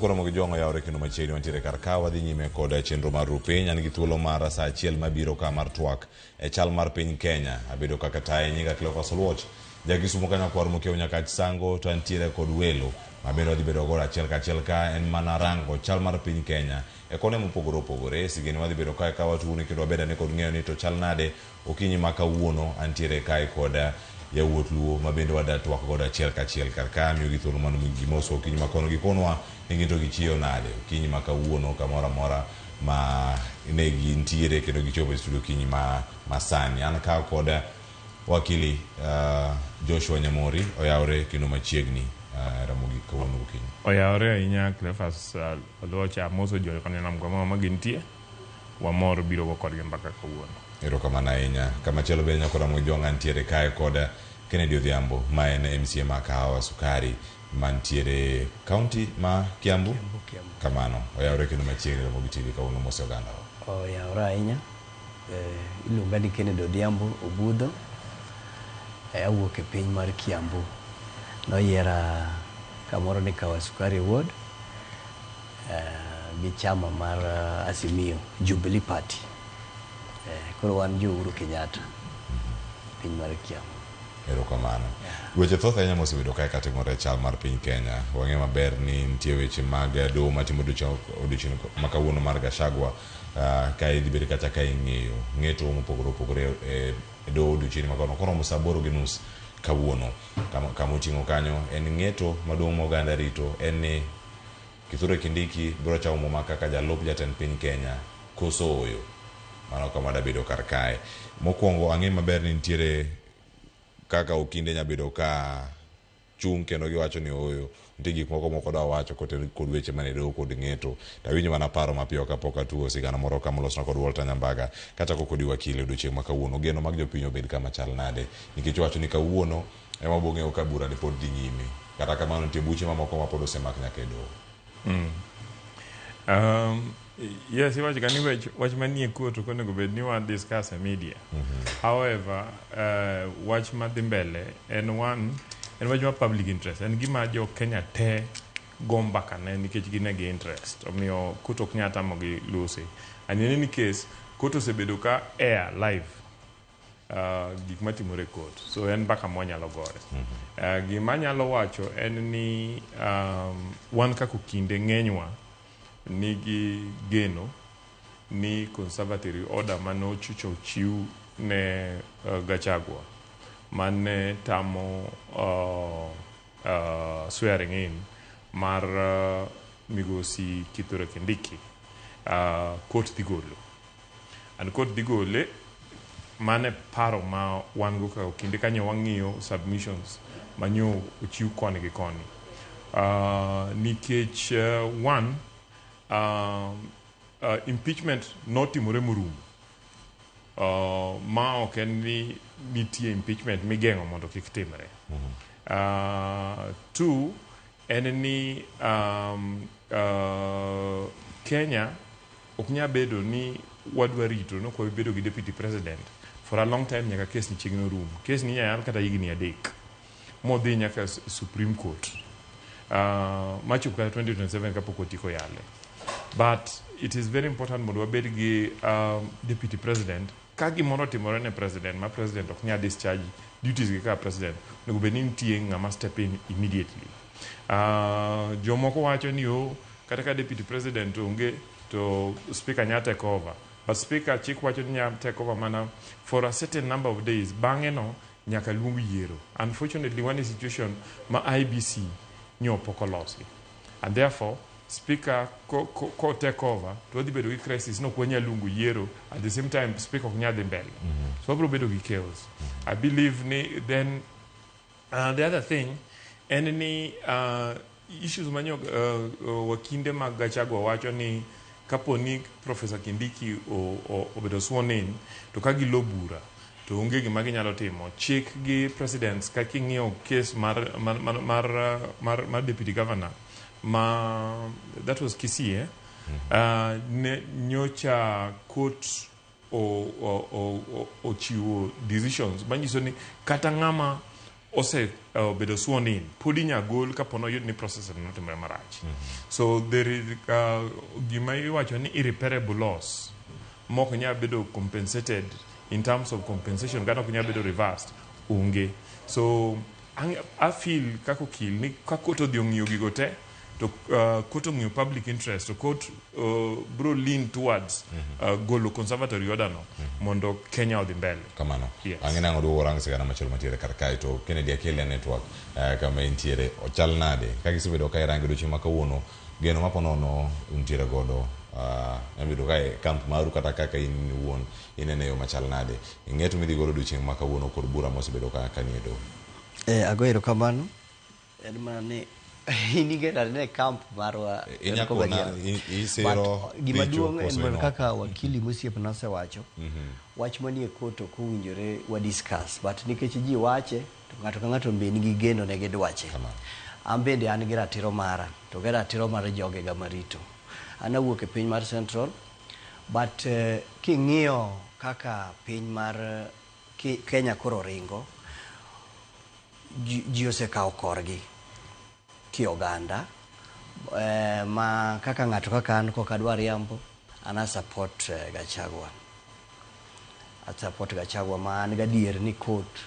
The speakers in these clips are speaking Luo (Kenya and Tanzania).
Ramogi jongo yaure kendo machiegni mantiere kar ka wadhi nyime kod chenro mar rupiny. An gi thuolo mar sa achiel mabiro ka mar twak e chal mar piny Kenya. Abedo kaka tae nyinga Cleophas Oluoch. Jagisumo kanyo kwar mokiewo nyaka sango to antiere kod welo. Mabendo wadhi bedo godo achiel ka achiel ka en mana rango chal mar piny Kenya. E kone mopogore opogore sigeni wadhi bedo kae ka watuni kendo wabeda ne kod ng'eyo ni to chal nade okinyi ma kawuono antiere kae koda yawuot luo mabende wada twak godo achiel ka achiel kar ka miyo gi thuolo mano gimoso okinyi ma kono gi konwa ni ginto gichiewo nade okinyi ma kawuono kamoro amora ma ne gintiere kendo gichopo e studio okinyi ma sani. An ka koda wakili Joshua Nyamori oyawre kendo machiegni Ramogi kawuono okinyi. Oyawre ahinya Cleophas Oluoch amoso jo kanenam gomo ma gintie wamor biro go kodgi mbaka kawuono. Erokamano ahinya. Kamachielo bende nyako Ramogi jonga ntiere kae koda Kennedy Odhiambo ma en MCA ma Kahawa Sukari mantiere kaunti ma Kiambu. Kamano oyawre kendo machiegni Ramogi TV kawuono mose oganda. Oyawre ahinya. Iluonga ni Kennedy Odhiambo Obudho. Awuok e piny mar Kiambu. Noyiera kamoro ni Kahawa Sukari Ward gi chama mar Azimio Jubilee Party. Koro wan jo Uhuru Kenyatta piny mar Kiambu. Erokamano. Weche thoth ahinya mosebedo kae katimore chal mar piny Kenya. Wang'e maber ni nitie weche mag doho matimo odiochieng' ma kawuono mar Gachagua ka idhi bedo kata ka ng'eto mopogore opogore e doho odiochieng' ma kawuono koromo saa 8:30 kawuono. Kama oting'o kanyo en ng'eto maduong' ma oganda rito en ni Kithure Kindiki biro chamo muma kaka jalup jatend piny Kenya koso oyo. Mano kama dabedo kar kae. Mokwongo ang'e maber ni nitiere kaka okinde nyabedo ka chung' kendo giwacho ni oyo nitie gik moko da wacho kod weche mane doho kod ng'eto. Tawinjo mana paro mapiyo kapok atuo sigana moro kamolosna kod Walter Nyambaga kata kodi wakili odiochieng' ma kawuono. Geno mag jopiny obed kama chal nade nikech wacho ni kawuono ema bong'eyo ka bura ni pod dhi nyime. Kata kamano nitie buche mamoko ma pod osemak nyaka e doho. Yes, watch manie court okonego bed ni wan discuss e media. However, watch madhi mbele en wach ma public interest. En gima jo Kenya te gomba kane nikech gine gi interest. Omiyo court ok nyata mogi lusi. And in any case, court osebedo ka air live gik matimore court. So en baka mwanyalo gore. Gima nyalo wacho en ni wan kako kinde ng'enywa nigi geno ni conservatory order mano chiu ne Gachagua mane tamo swearing in mar migosi Kithure Kindiki court digolo and court digole mane paro ma wan go ka kinde kanyo wang'iyo submissions manyo ochiu koni gi koni nikech one impeachment notimore morumo ma ok en ni nitie impeachment migeng'o mondo kik timre. Two en ni Kenya ok nya bedo ni wadwa rito no kwa bedo gi deputy president for a long time nyaka kes ni chiegni rum. Kes ni nyayal kata higni 3 modhi nyaka Supreme Court machup kata 2027 kapok otiko yale. But it is very important mondo wabed gi deputy president ka gimoro timore ne president ma president ok nya discharge duties gi ka president nego bed ni nitie ng'ama step in immediately. Jomoko wacho ni kata ka deputy president onge to speaker nya take over, but speaker chik wacho ni nya take over mana for a certain number of days bang'e no nyaka luong yiero. Unfortunately one is situation ma IBC nyo pokolosi and therefore speaker ko take over to wadhi bedo gi crisis no kwa nyalungu yiero at the same time speaker ok nyadhi mbele. So wabro bedo gi chaos. I believe ni then the other thing en ni issues manyo wakinde mag Gachagua wacho ni kapo ni Professor Kindiki obedo sworn in to ka gilo bura to onge gima ginyalo timo. Chik gi presidents ka king'iyo case mar deputy governor that was Kisii nyocha court ochiwo decisions manyiso ni kata ng'ama ose bedo sworn in pudi nyagol kapono yud ni process no timre marach. So there is gima iwacho ni irreparable loss moko nya bedo compensated in terms of compensation gano kunya bedo reversed unge. So I feel kako kil ni kakoto diong'io gigote to koto ng'io public interest to court bro lean towards golo conservatory order no mondo Kenya odhi mbele kamano. Yes. Angina ngodo orang sigana machelo matiere karkai to Kennedy Akelia network kama intiere ochal nade kagisebedo kai rangi dochi makawuono geno maponono untiere godo namido kai camp maru kata kaka in wuon inene yo machal nade ingeto midhi godo dochi makawuono kod bura mosebedo kaniedo. Agoero kamano en mane inigera ne camp marwa inyakona isero gima duong' en kaka wakili mosiep nase wacho wach manie koto kuwinjore wa discuss but nikech ji wache to ng'ato ka ng'ato be nigi geno ne gidwache an bende an gi ratiro mara to gi ratiro mar jogega marito an awuok e piny mar Central but king'iyo kaka piny mar Kenya koro ringo ji osekawo korgi ki oganda ma kaka ng'ato kaka an kok adwar yambo ana support Gachagua. I support Gachagua ma an gadier ni court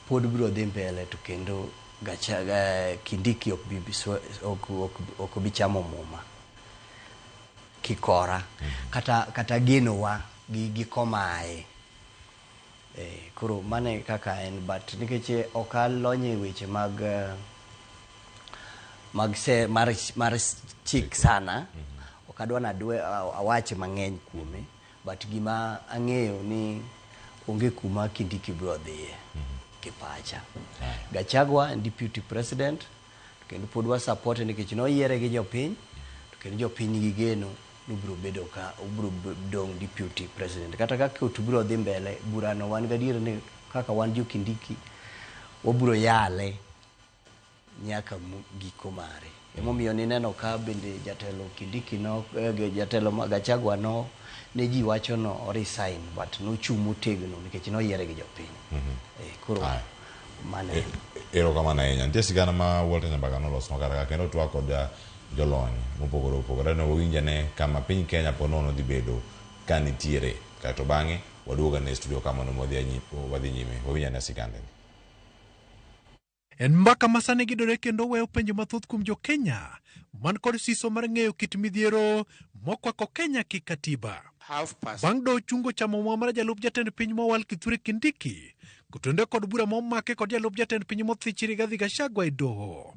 pod biro dhi mbele to kendo Kindiki ok bi chamo muma kikora kata geno wa gi komae koro mane kaka en but nikech okalonye weche mar chik sana okadwa na awache mang'eny kuome but gima ang'eyo ni onge kuma Kindiki biro dhiye kipacha. Gachagua deputy president kendo pod wa support nikech no yiere gi jopiny to kendo jopiny gi geno ni biro bedo ka biro dong deputy president kata kaka biro dhi mbele burano wan gadier ni kaka wan jo Kindiki wabiro yale nyaka giko mare emomiyo nineno ka bende jatelo Kindiki no jatelo Gachagua no ne ji wacho no resign but no chung motegno nikech no yiere gi jopiny koro mane ero kama na enya ntie sigana ma Walter Nyambaga no los makara kendo twa kod jolony mopogore no winjane kama piny Kenya ponono dhi bedo kanitiere kato bang'e waduoga ne studio kama no wadhi nyime winjane sigande en mbaka masane gidore kendo weyo penjo mathoth kuom jo Kenya man kod siso mar ng'eyo kit midhiero mokwako Kenya kikatiba. Bang' do chungo chamo mwa mar jalup jatend piny mowal Kithure Kindiki kutonde kod bura momake kod jalup jatend piny mothichiri Rigathi Gachagua e doho.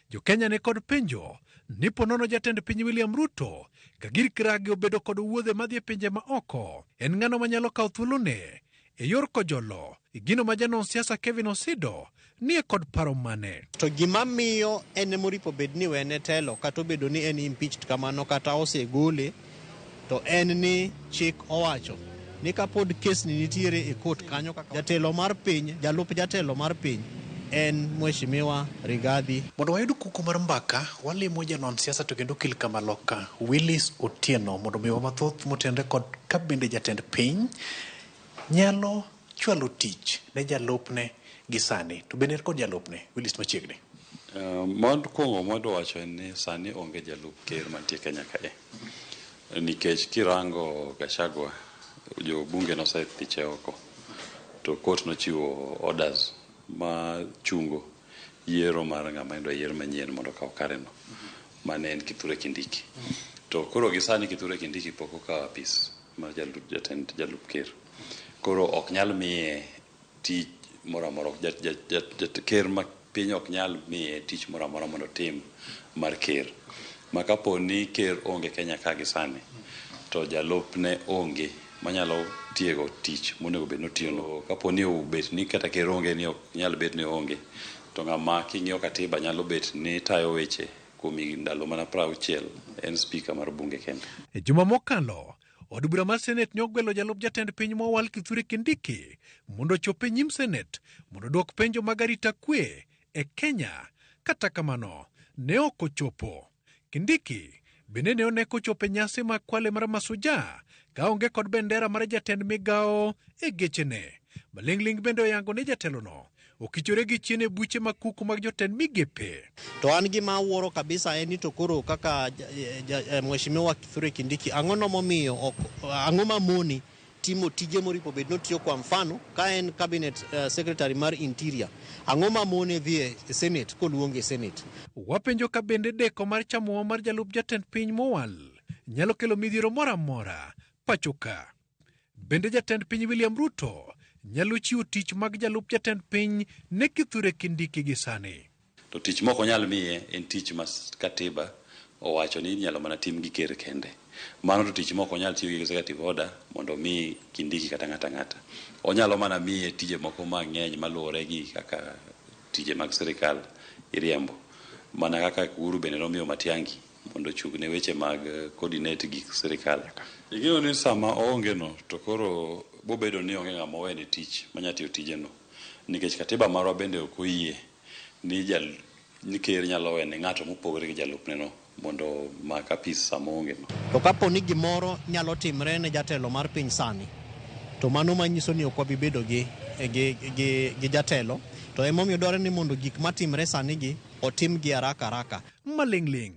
Jo Kenya ne kod penjo ni ponono jatend piny William Ruto kagir kiragi obedo kod wuodhe madhi e pinje ma oko en ng'ano manyalo kawo thuolone e yor kojolo igino ma janon siasa Kevin Osido nie kod paro mane. To gima miyo en moripo bed ni wene telo kata obedo ni en impeached kamano kata osegole to en ni chik owacho ni kapod kes ni nitiere e court kanyo kaka jatelo mar piny jalup jatelo mar piny en Mheshimiwa Rigathi. Mondo wayud kuku mar mbaka walimo janon siasa to kendo kil kamaloka Willis Otieno mondo miwa mathoth motendre kod kabinde jatend piny nyalo chwalo tich ne jalupne gisani to bende kod jalupne Willis machiegni. Mond kongo mondo wacho ni sani onge jalup ker mantie Kenya kae nikech kirango Gachagua jo bunge no sethiche oko to court no chiwo orders ma chungo yiero mar ng'ama endo yiero manyien mondo kaw kare no mane en Kithure Kindiki to koro gisani Kithure Kindiki poko ka apis mar jalup ker koro ok nyal miye tich moramora ker ma piny ok nyal miye tich moramora mondo tim mar ker makapo ni ker onge Kenya ka gisani to jalupne onge manyalo tiego tich monego bed notiyo kapo ni obet ni kata ker onge ni ok nyal bet ni onge to ng'ama king'iyo katiba nyalo bet ni tayo weche kuom ndalo mana 60 en speaker mar bunge kende. E juma mokalo od bura mar Senate nyogwelo jalup jatend piny mowal Kithure Kindiki mondo chope nyim Senate mondo dwok penjo mag arita kwe e Kenya. Kata kamano ne ok ochopo. Kindiki bende ne oneko chope nyasi mag kwale mar Masuja ka onge kod bendera mar jatend migao e gechene. Malingling bende oyango ne jatelono okichore gi chien e buche makuku mag jotend migepe. To an gima awuoro kabisa en ni to koro kaka Mheshimiwa Kithure Kindiki ang'ono momiyo ang'o mamoni timo tije moripo bed notiyo kwa mfano ka en cabinet secretary mar interior ang'o mamone dhi e senate koluonge senate. Wapenjo ka bende deko mar chamo mar jalup jatend piny mowal nyalo kelo midhiero moro amora pachoka. Bende jatend piny William Ruto nyalo chiwo tich mag jalup jatend piny ne Kithure Kindiki gi sani. To tich moko nyalo miye en tich ma katiba owacho ni nyalo mana tim gi ker kende. Mano to tich moko nyalo tiyo gi executive order mondo mi Kindiki kata ng'ata. Onyalo mana miye tije moko mang'eny maluwore gi kaka tije mag sirikal iriembo. Mana kaka Uhuru bende nomiyo Matiang'i mondo ochung ne weche mag coordinate gi sirikal. Ing'eyo ni sama oonge no to koro bobedo ni onge ng'ama owene tich manya tiyo tijeno. Nikech katiba marwa bende ok oyie ni ker nyalo wene ng'ato mopogore gi jalupne no mondo maka pis sama onge no. To kapo ni gimoro nyalo timre ne jatelo mar piny sani to mano manyiso ni ok wabi bedo gi jatelo to emomiyo dwaro ni mondo gik matimre sani gi otim gi haraka. Maling'ling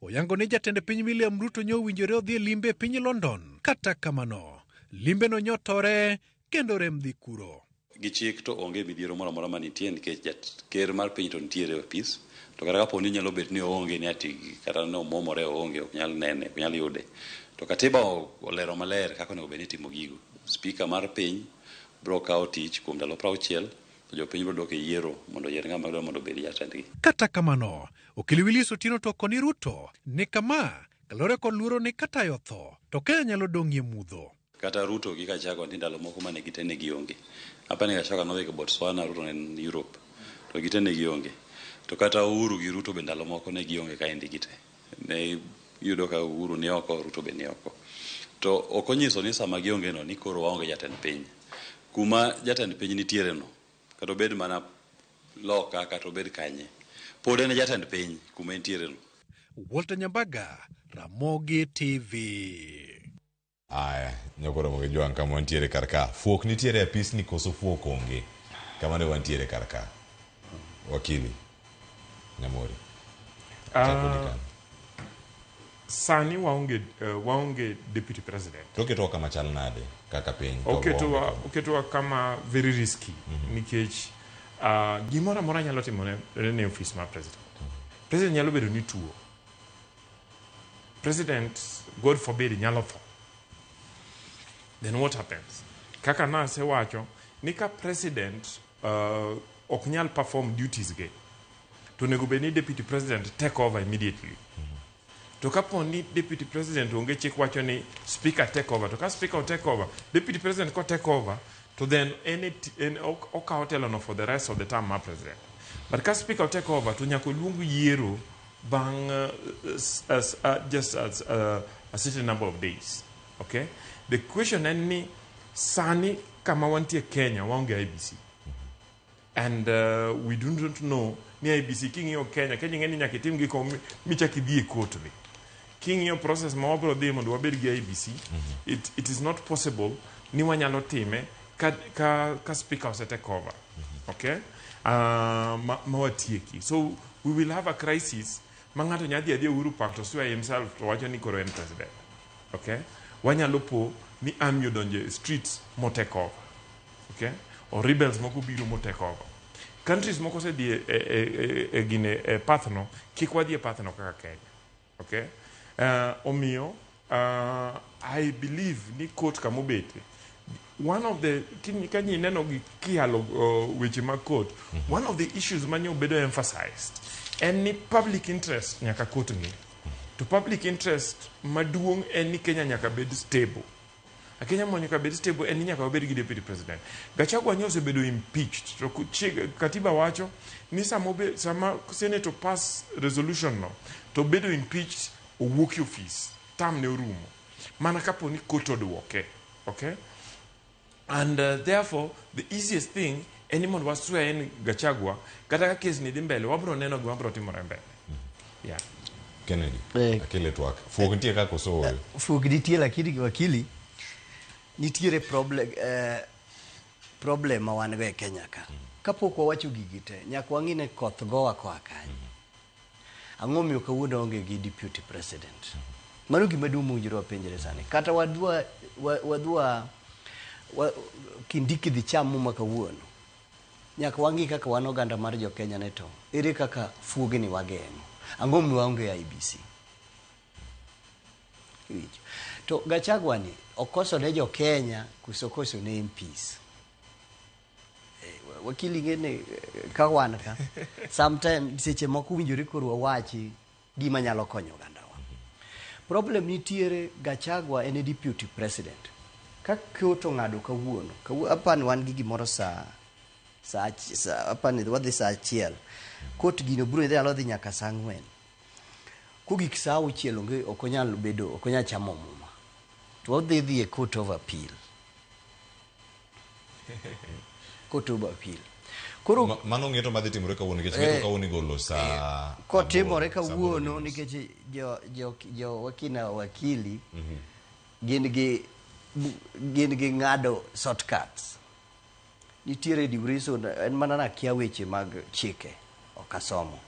oyango ni jatend piny William Ruto nyo winjore odhi e limbe e piny London. Kata kamano limbe no nyotore kendo rem dhi kuro. Gi chik to onge midhiero moro amora manitie nikech ker mar piny to nitiere e ofis. To kata kapo ni nyalo bet ni oonge ni ati kata no momore oonge ok nyal nene ok nyal yude. To katiba olero maler kaka onego bed ni timo gigo. Speaker mar piny bro kawo tich kuom ndalo 60 to jopiny bro dok e yiero mondo yier ng'ama dwaro mondo bed jatendgi. Kata kamano okil Willis Otieno to koni Ruto ni kama kalore kod luoro ni kata yotho to Kenya nyalo dong'ie mudho. Kata Ruto gi Gachagua ni ndalo moko mane gitene gionge. Apani Gachagua nodhi ke Botswana, Ruto en Europe. To gitene gionge. To kata Uhuru gi Ruto be ndalo moko ne gionge ka endi gite. Ne yudo ka Uhuru ni oko, Ruto be ni oko. To okonyiso ni sama gionge no ni koro waonge jatend piny. Kuma jatend piny nitiere no. Kata obed mana loka kata obed kanye. Pod en jatend piny kuma nitiere no. Walter Nyambaga, Ramogi TV. Aya, nyokoro moge joang kama wantiere karka. Fuok nitiere apis ni koso fuok onge. Kama ne wantiere karka. Wakili Nyamori. Sani waonge deputy president. Toketo kama chal nade kaka piny. Oketo kama very risky nikech gimoro amora nyalo timore ne office mar president. President nyalo bedo ni tuo. President, God forbid, nyalo tho. Then what happens? Kaka nase wacho ni ka president ok nyal perform duties ge to nego be ni deputy president take over immediately. To kapo ni deputy president onge chik wacho ni speaker take over, to ka speaker take over, deputy president ko take over, to then okawo telo no for the rest of the term mar president. But ka speaker take over to nyako luongo yiero bang just as a certain number of days. Okay? The question is ni sani kama wantie Kenya waonge IBC. And we don't know ni IBC king'iyo Kenya ng'eni nyaka itim giko michaki dhi e court be. King'iyo process ma wabro dhi mondo wabed gi IBC, it is not possible ni wanyalo time ka speaker ose take over. Okay? Mawatieki. So we will have a crisis. Mangato nyadhi adhi Uhuru Park to swear himself to wacho ni koro en president. Okay? Wanyalo po ni army donje streets mo take over. Okay? Or rebels moko biro mo take over. Countries moko se di gine path no, kik wadhi e path no kaka Kenya. Okay? Omiyo, I believe ni court kamobete. One of the kanyi neno gi kialo weche ma court, one of the issues manyo bedo emphasized, any public interest nyaka court ni. To public interest maduong en ni Kenya nyaka bed stable. A Kenya mo nyaka bed stable en ni nyaka obed gi deputy president. Gachagua nyose bedo impeached. To katiba wacho ni sama Senate pass resolution no to bedo impeached owuok office tam ne orumo. Mana kapo ni court oduoke. Okay? And therefore, the easiest thing, anyone was swear in Gachagua, kata case ni dimbele, wabro neno gwa wabro timore mbele. Yeah. Kennedy, akile TWAK. Fuok nitie kako so. Fuok nitie lakini wakili, nitiere problem ma wan go e Kenya ka. kapok wawacho gigi te nyaka wang'ine koth gowa koa kanye. Ang'o miyo kawuono onge gi deputy president? Mano gima duong' mowinjore wapenjre sani. Kata wadwa kindiki dhi cham muma kawuono, nyaka wang'i kaka wan oganda mar jo Kenya ne to ere kaka fuogni wageng'o. Ang'o miyo waonge IBC? To Gachagua ni okoso ne jo Kenya kusokoso ne MPs. Wakili ngene ka wan ka sometimes seche moko winjore koro wawachi gima nyalo konyo oganda wa. Problem nitiere, Gachagua en deputy president. Ka koto ng'ado kawuono apani wan gi gimoro apani wadhi saa 1 kot gino bro idhi dhi nyaka saa 4 kugik saa 6 onge ok onyal chamo muma to wadhi e court of appeal. Court of appeal koro mano ng'eto madhi timore kawuono nikech ng'eto kawuono igolo saa kotimore kawuono nikech jo wakili gin gi ng'ado shortcuts. Nitiere duration, en mana na kia weche mag chike okasomo,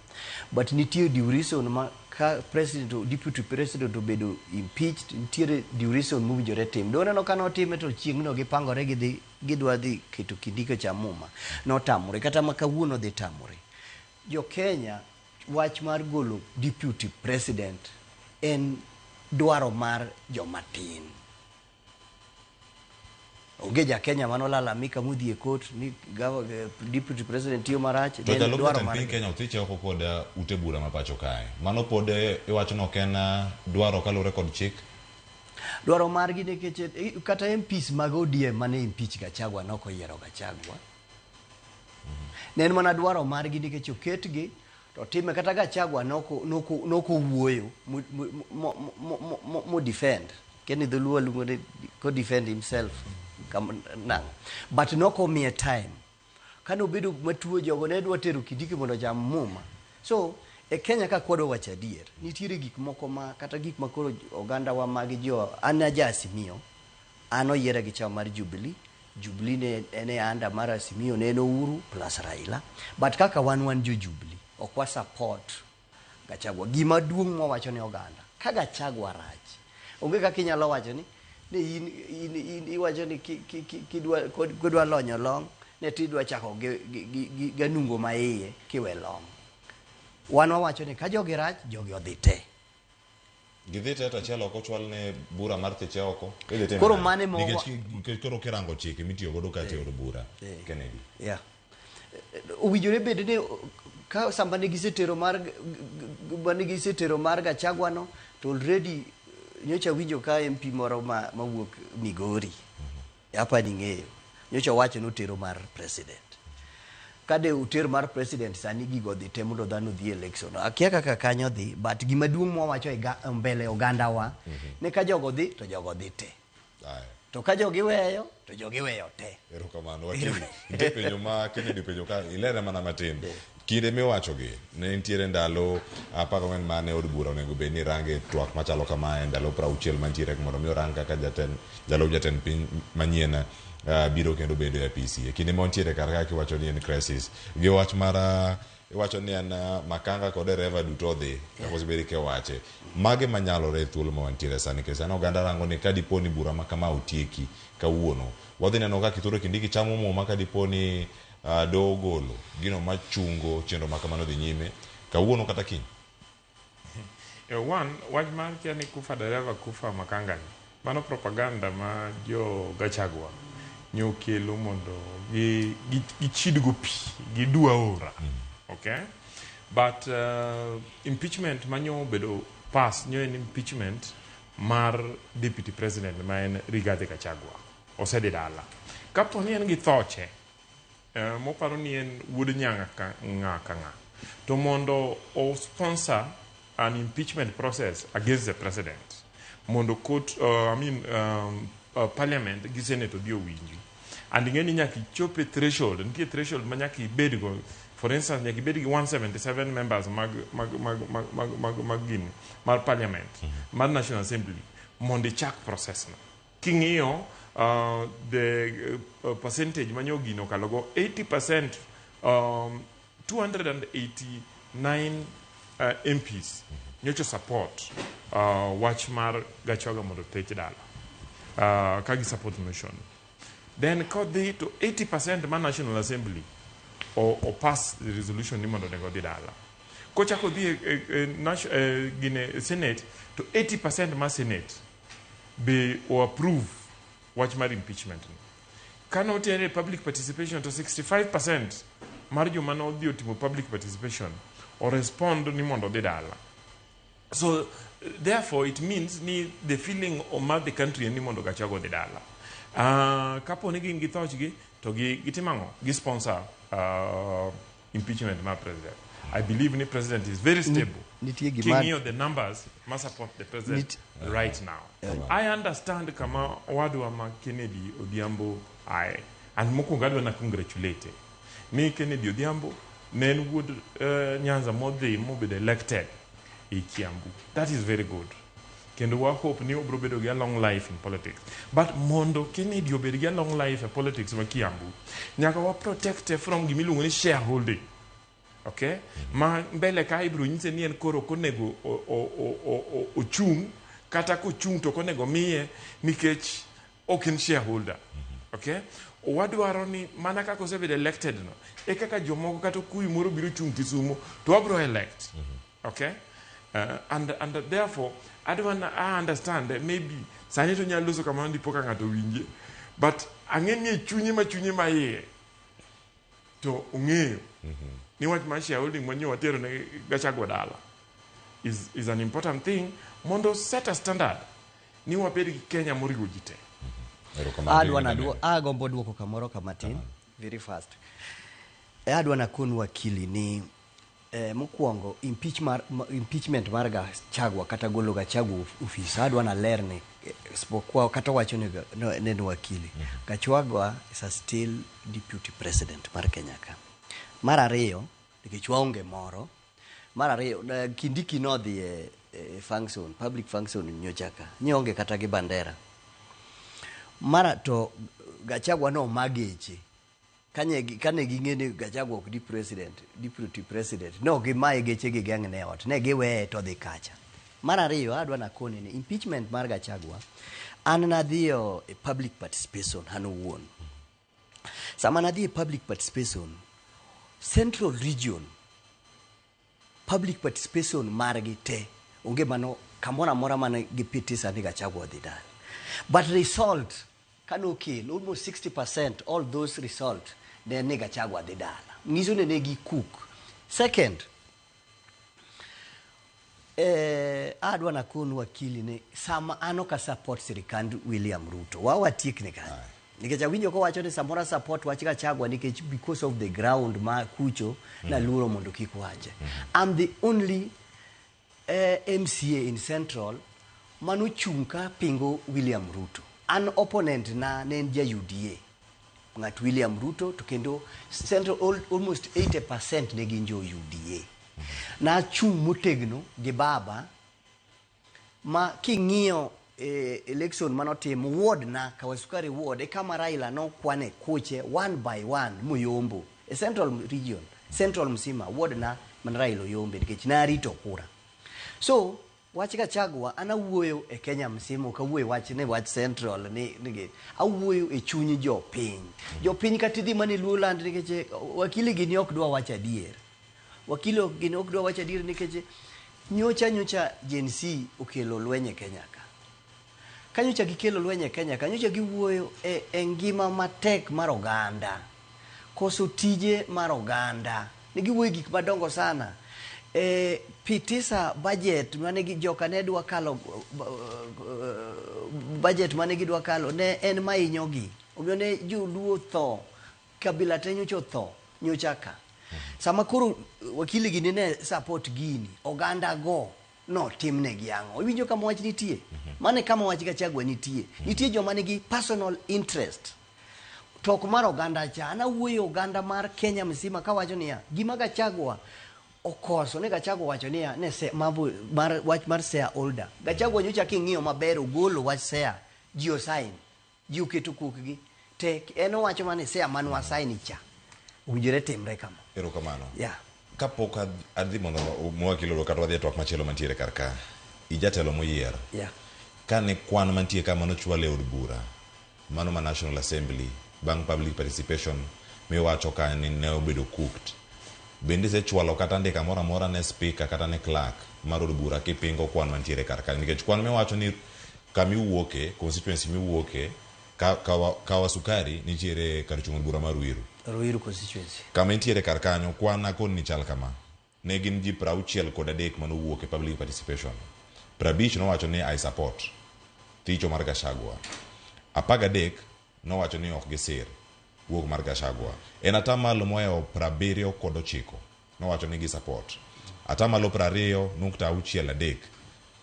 but nitiere duration ma ka president deputy president obedo impeached, nitiere duration mowinjore tim. Doneno ka notime to chieng'no gipangore gidwa dhi keto kindiko cha muma notamore, kata ma kawuono dhi tamore. Jo Kenya wach mar golo deputy president en dwaro mar jomatin. Onge ja Kenya mano lalamika mudhi e court ni deputy president tiyo marach. To dwaro mar Kenya otiche oko kod ute bura ma pacho kae. Mano pod iwacho no ken dwaro kalure kod chik. Dwaro margi nikech kata MPs mag ODM mane impeach Gachagua noko yiero Gachagua. Nen mana dwaro margi nikech oketgi to time kata Gachagua noko wuoyo mo defend. Keni dholuo lungo ko defend himself. But noko miye time kano bedo matuo jogo ne dwa tero kindiki mondo jam muma. So e Kenya ka kwadwa wacho adier, nitiere gik moko ma kata gik makoro oganda wa mag jo anaja Asimio ano yiere gi chama mar Jubilee ne ene anda mar Asimio ne no Uhuru plus Raila, but kaka wan jo Jubilee ok wa support Gachagua. Gima duong' mwawacho ne oganda ka Gachagua rach onge kaka inyalo wacho ni iwacho ni kidwa lonyo long ne tidwa chako ganungo maiye kiwe long. Wan wawacho ni ka jogi rach jogi odhi te. Gidhi te to Chal oko chwal ne bura mar teche oko. Koro mane mo nikech koro kirango chike mitiyo godo ka teoro bura Kennedy. Yeah. Uwijore bede ne ka samba ne gisetero mar Gachagua no to already nyocha winjo ka MP moro mawuok Migori hapa ning'eyo nyocha wacho notero mar president. Kade utero mar president sani gigo dhi te mondo dhano dhi election. Akia kaka kanyo dhi, but gima duong' mwawacho mbele oganda wa ne ka jogo dhi to jogo dhi te. To ka jogi weyo to jogi weyo te. Erokamano wakili. Ite penjo ma Kennedy penjo ka ilere mana matin. Kinde miwacho gi ne ntiere ndalo apaka wen mane od bura onego bed ni range twak machalo kama ndalo 60 mantiere mondo mi orang kaka jatend piny manyien biro kendo bedo e APC. Kinde montiere kar kaka iwacho ni en crisis. Gi wach mara iwacho ni en makanga kod dereva duto dhi kapos bedi ke wache. Mage manyalore thuolo ma wantiere sani kesa no oganda rango ni ka diponi bura ma kama otieki kawuono. Wadhi neno ka kitoro kindiki chamo muma ka diponi dogolo gino machungo chenro makamano dhi nyime kawuono kata kiny. Wach mar kia ni kufa dereva kufa makanga ni mano propaganda ma jo Gachagua nyokelo mondo gichidgo pi gidua ora. Okay, but impeachment manyo bedo pass nyo en impeachment mar deputy president ma en Rigathi Gachagua osede dala kapo ni en gi thoche moparo ni en wuod nyanga ng'a to mondo o sponsor an impeachment process against the president mondo court parliament gi senate dio winji and ngeni nyaki chope threshold ntie threshold manyaki bedgo. For instance, nyaki bedi 177 members mag parliament, mag National Assembly, mondi chak process na. King'iyo the percentage manyo gino kalogo 80% 289 MPs nyocho support wach mar Gachagua mondo tech dala kagi support motion. Then kodhi to 80% ma National Assembly or pass the resolution ni mondo nego dala. Kocha kodhi gine Senate to 80% ma Senate be or approve watch mar impeachment. Cannot any public participation to 65% marjo mano dio timo public participation or respond ni mondo dala. So therefore it means ni the feeling of the country ni mondo Gachagua dala. Kapo ni gin githochgi to gitimango gi sponsor impeachment ma president. I believe the president is very stable. King of the numbers must support the president right now. I understand kama wadu wa Kennedy Odhiambo and mokungadwa na congratulate. Me Kennedy Odhiambo then would Nyanza be elected in Kiambu. That is very good. Kendo wa hope ni obrobedo get long life in politics. But mondo Kennedy obedo get long life in politics ma Kiambu. Nyaka wa protect from gimilungo ni shareholding. Okay? Ma mbele ka ibro nyise ni en koro konego ochung kata ko chung to konego miye nikech oken shareholder. Okay? Wadwaro ni mana kako sebedo elected no. E kaka jomoko kata kuyi moro biro chung Kisumu to abro elect. Okay? And therefore I understand that maybe sanito nyaluso kama ndipo ka ngato winje. But ang'eni chunye ma ye to ung'eyo ni wach ma shareholding mwenye watero ne Gachagua dala is an important thing. Mondo set a standard ni wapedi Kenya morigo jite. Agombo duoko kamoro kamatin very fast. Adwa na kun wakili ni mokwongo impeachment mar Gachagua kata golo Gachagua office adwa na lerne spokuwa kata wacho ne wakili. Gachagua is a still deputy president mar Kenya ka. Mar ariyo nikech waonge moro. Mar ariyo Kindiki no dhi function public function nyochaka nyonge kata gi bandera. Mara to Gachagua no mageche kane ging'eni Gachagua ok deputy president no gimaye geche gi gang ne ot ne giweye to dhi kacha. Mar ariyo adwa na koni ni impeachment mar Gachagua an nadhiyo public participation hano wuon. Sama nadhi public participation Central Region public participation margi te onge mano kamora mora mane gipitisa ni Gachagua dhi dala. But result kano kill almost 60% all those result then ni Gachagua dhi dala. Ngizo ne gi cook. Second adwa na konu wakili ni sama anoka support sirikand William Ruto. Wawatiek ni kani. Nikech awinjo ko wacho ni samora support wach Gachagua nikech because of the ground ma kucho na luro mondo kik wache. I'm the only MCA in Central manu chunka pingo William Ruto. An opponent na nenja UDA. Ngat William Ruto to kendo Central almost 80% ne ginjo UDA. Na chung motegno gi baba ma king'iyo election manotim ward na Kawasukari ward kama Raila no kwane kuche one by one muyombo Central region Central msima ward na man Raila yombe nikech na rito kura. So wach Gachagua ana wuoyo e Kenya msimo ka wuoyo wach ne wach Central ni awuoyo e chunyi jopiny katidhi mani Luoland nikech wakili gini ok dwa wach adier. Wakili gini ok dwa wach adier nikech nyocha Gen Z okelo lwenye Kenya ka. Kanyocha gikelo lwenye Kenya kanyocha giwuoyo e ngima matek mar oganda. Koso tije mar oganda. Ni giwuoyo gik madongo sana. Pitisa budget mane gi joka ne dwa kalo budget mane gi dwa kalo ne en mainyogi. Omiyo ne joluo tho kabila te nyocha tho nyochaka. Sama koro wakili gini ne support gini oganda go no timne gi ang'o. Iwinjo kama wach nitie. Mane kama wach Gachagua nitie joma nigi personal interest. Tok mar oganda cha ana wuoyo oganda mar Kenya msima ka wacho niya gima Gachagua okoso ne Gachagua wacho niya ne se mambo mar wach mar shareholder. Gachagua nyocha king'iyo maber ogolo wach share jio sign jio keto kukgi te en wacho mane share manwa sign cha owinjore timre kama. Erokamano. Yeah. Kapok adhi mondo mwakiloro kata wadhi e twak machielo mantiere kar ka, ijatelo moyier. Yeah. Kane kwan mantie ka mano chwal e od bura, mano ma National Assembly, bang' public participation, miwacho ka ni ne obedo cooked. Bende se chwalo kata ndika mora mora ne speaker kata ne clerk mar od bura kipingo kwan mantiere kar ka, nikech kwan miwacho ni kamiwuoke, constituency miwuoke, kawa sukari nitiere kar chung' od bura mar Ruiru constituency. Kama nitiere kar kanyo, kwan akon ni chal kama. Ne gin ji 63 manowuok e public participation. 50 nowacho ni I support thicho mar Gachagua. 13 nowacho ni ok gisir wuok mar Gachagua. En atamalo moeo 79 nowacho ni gi support. Atamalo 20.63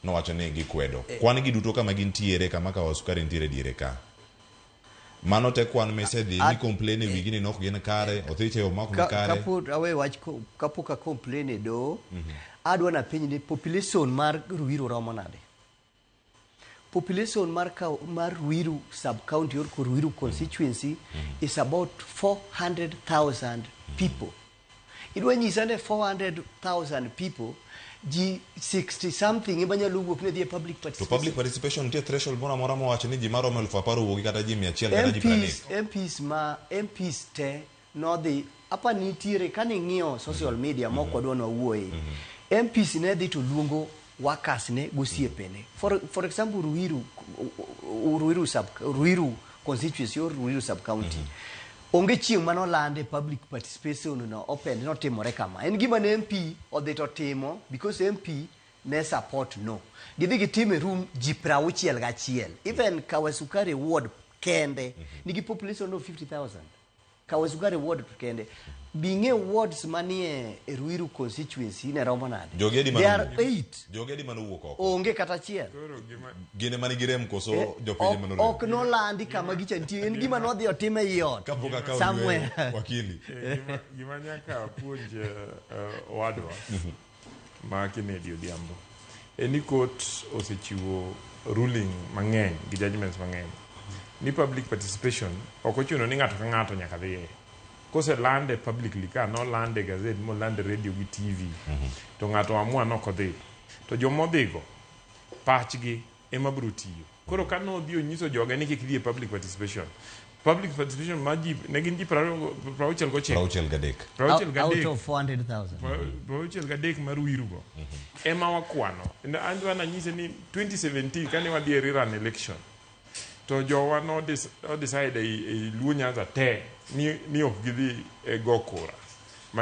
nowacho ni gikwedo. Kwan gi duto kama gintiere kama ka sukari nitiere diere ka. Mano te kwan mesedhi ni complain e wigi ni nok gin kare, othiche o mak ni kare. Kapod awe wach kapoka complain e do, adwa na penj ni population mar Ruiru romo nade. Population mar Ruiru sub-county or Ruiru constituency is about 400,000 people. Idwa nyisa ne 400,000 people, ji 60 something ibanya luwuok ne the public participation. To public participation ntie threshold mora mora mowacho ni ji maromo 10,000 wuogi kata ji 100 kata ji 30. MPs te no dhi apa nitiere kani ng'iyo social media moko dwa wuoye. MPs ne dhi to luongo workers ne gosiepene. For example Ruiru constituency or Ruiru sub county. Onge chieng' mano lande public participation no open no timore kama. En gima ne MP odhi to timo because MP ne support no. Gidhi gitime room ji 61. Even Kawasukari ward kende nigi population of 50,000. Kawasukari ward kende. Binge wards manie Ruiru constituency ne romo nade. There are 8. Jogedi manu wuok oko. Onge kata achiel. Gine mani girem koso jopinje manu. Ok no landi kama gichantie. En gima no dhi otime yot. Kapoka ka somewhere. Wakili. Gima nyaka puonj wadwa ma Kennedy Odhiambo. Any court osechiwo ruling mang'eny gi judgments mang'eny. Ni public participation okochuno ni ng'ato ka ng'ato nyaka dhiye. Kose lande publicly ka no lande gazette mo lande radio gi TV to ng'ato amua no kodhi to jomodhigo pachgi ema biro tiyo. Koro ka no dhi onyiso joga ni kik dhi public participation maji ne gin ji 69 out of 400,000 gadek mar Wirugo ema wakwano. Andwa na nyise ni 2017 kane wadhi e rerun election to jowa no decide e Luo Nyanza te ni ok gidhi go kura.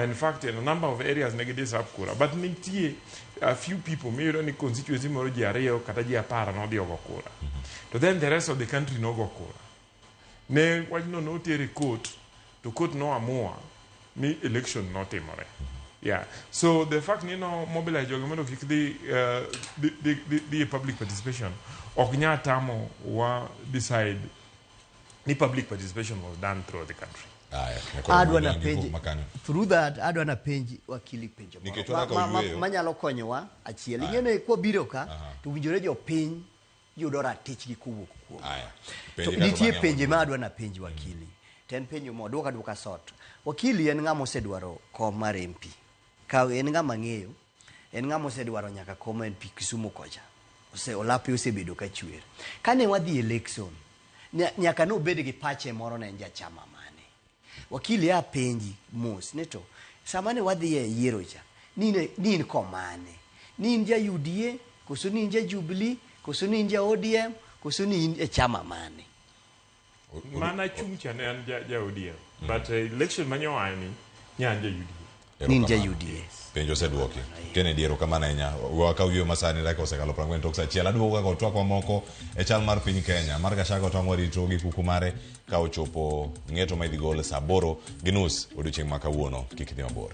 In fact, in a number of areas negede sub kura, but nitie a few people maybe ni constituency moro ji ariyo kata ji 10 no dhi go kura. To then the rest of the country no go kura. Ne wajno no tere court to court no amua ni election no timore. Yeah. So the fact ni no mobilize jogamento kik the public participation oknya tamo wa decide ni public participation was done throughout the country. Adwa na penji through that adwa na penji wakili penjo manyalo konyowa achiel ingene kwa biro ka to winjore jo piny yudo ratich gi kuwuok kuom to nitie penje ma adwa na penji wakili ten penjo mo duoka sot wakili en ng'ama osedwaro kom mar MP ka en ng'ama ng'eyo en ng'ama osedwaro nyaka kom MP Kisumu koja olapi osebedo ka chwer kane wadhi election nyaka no bed gi pache moro ne nja chama mane wakili ya penji mos neto samane wadhi e yiero cha nini komane ninja UDA koso ninja Jubilee koso ninja ODM koso ninja chama mane mana chumcha ne an ja ODM but election manyoani nyanja UDA ninja UDA penjo seduoki Kennedy erokamano nya wakawio masani raka osekalo 40 tok sachiel aduogo ka otwak moko e chal mar piny Kenya mar Gachagua to warito gi kuku mare ka ochopo ng'eto ma idhi gol saa 8:30 odiochieng' ma kawuono kik idhi mabor.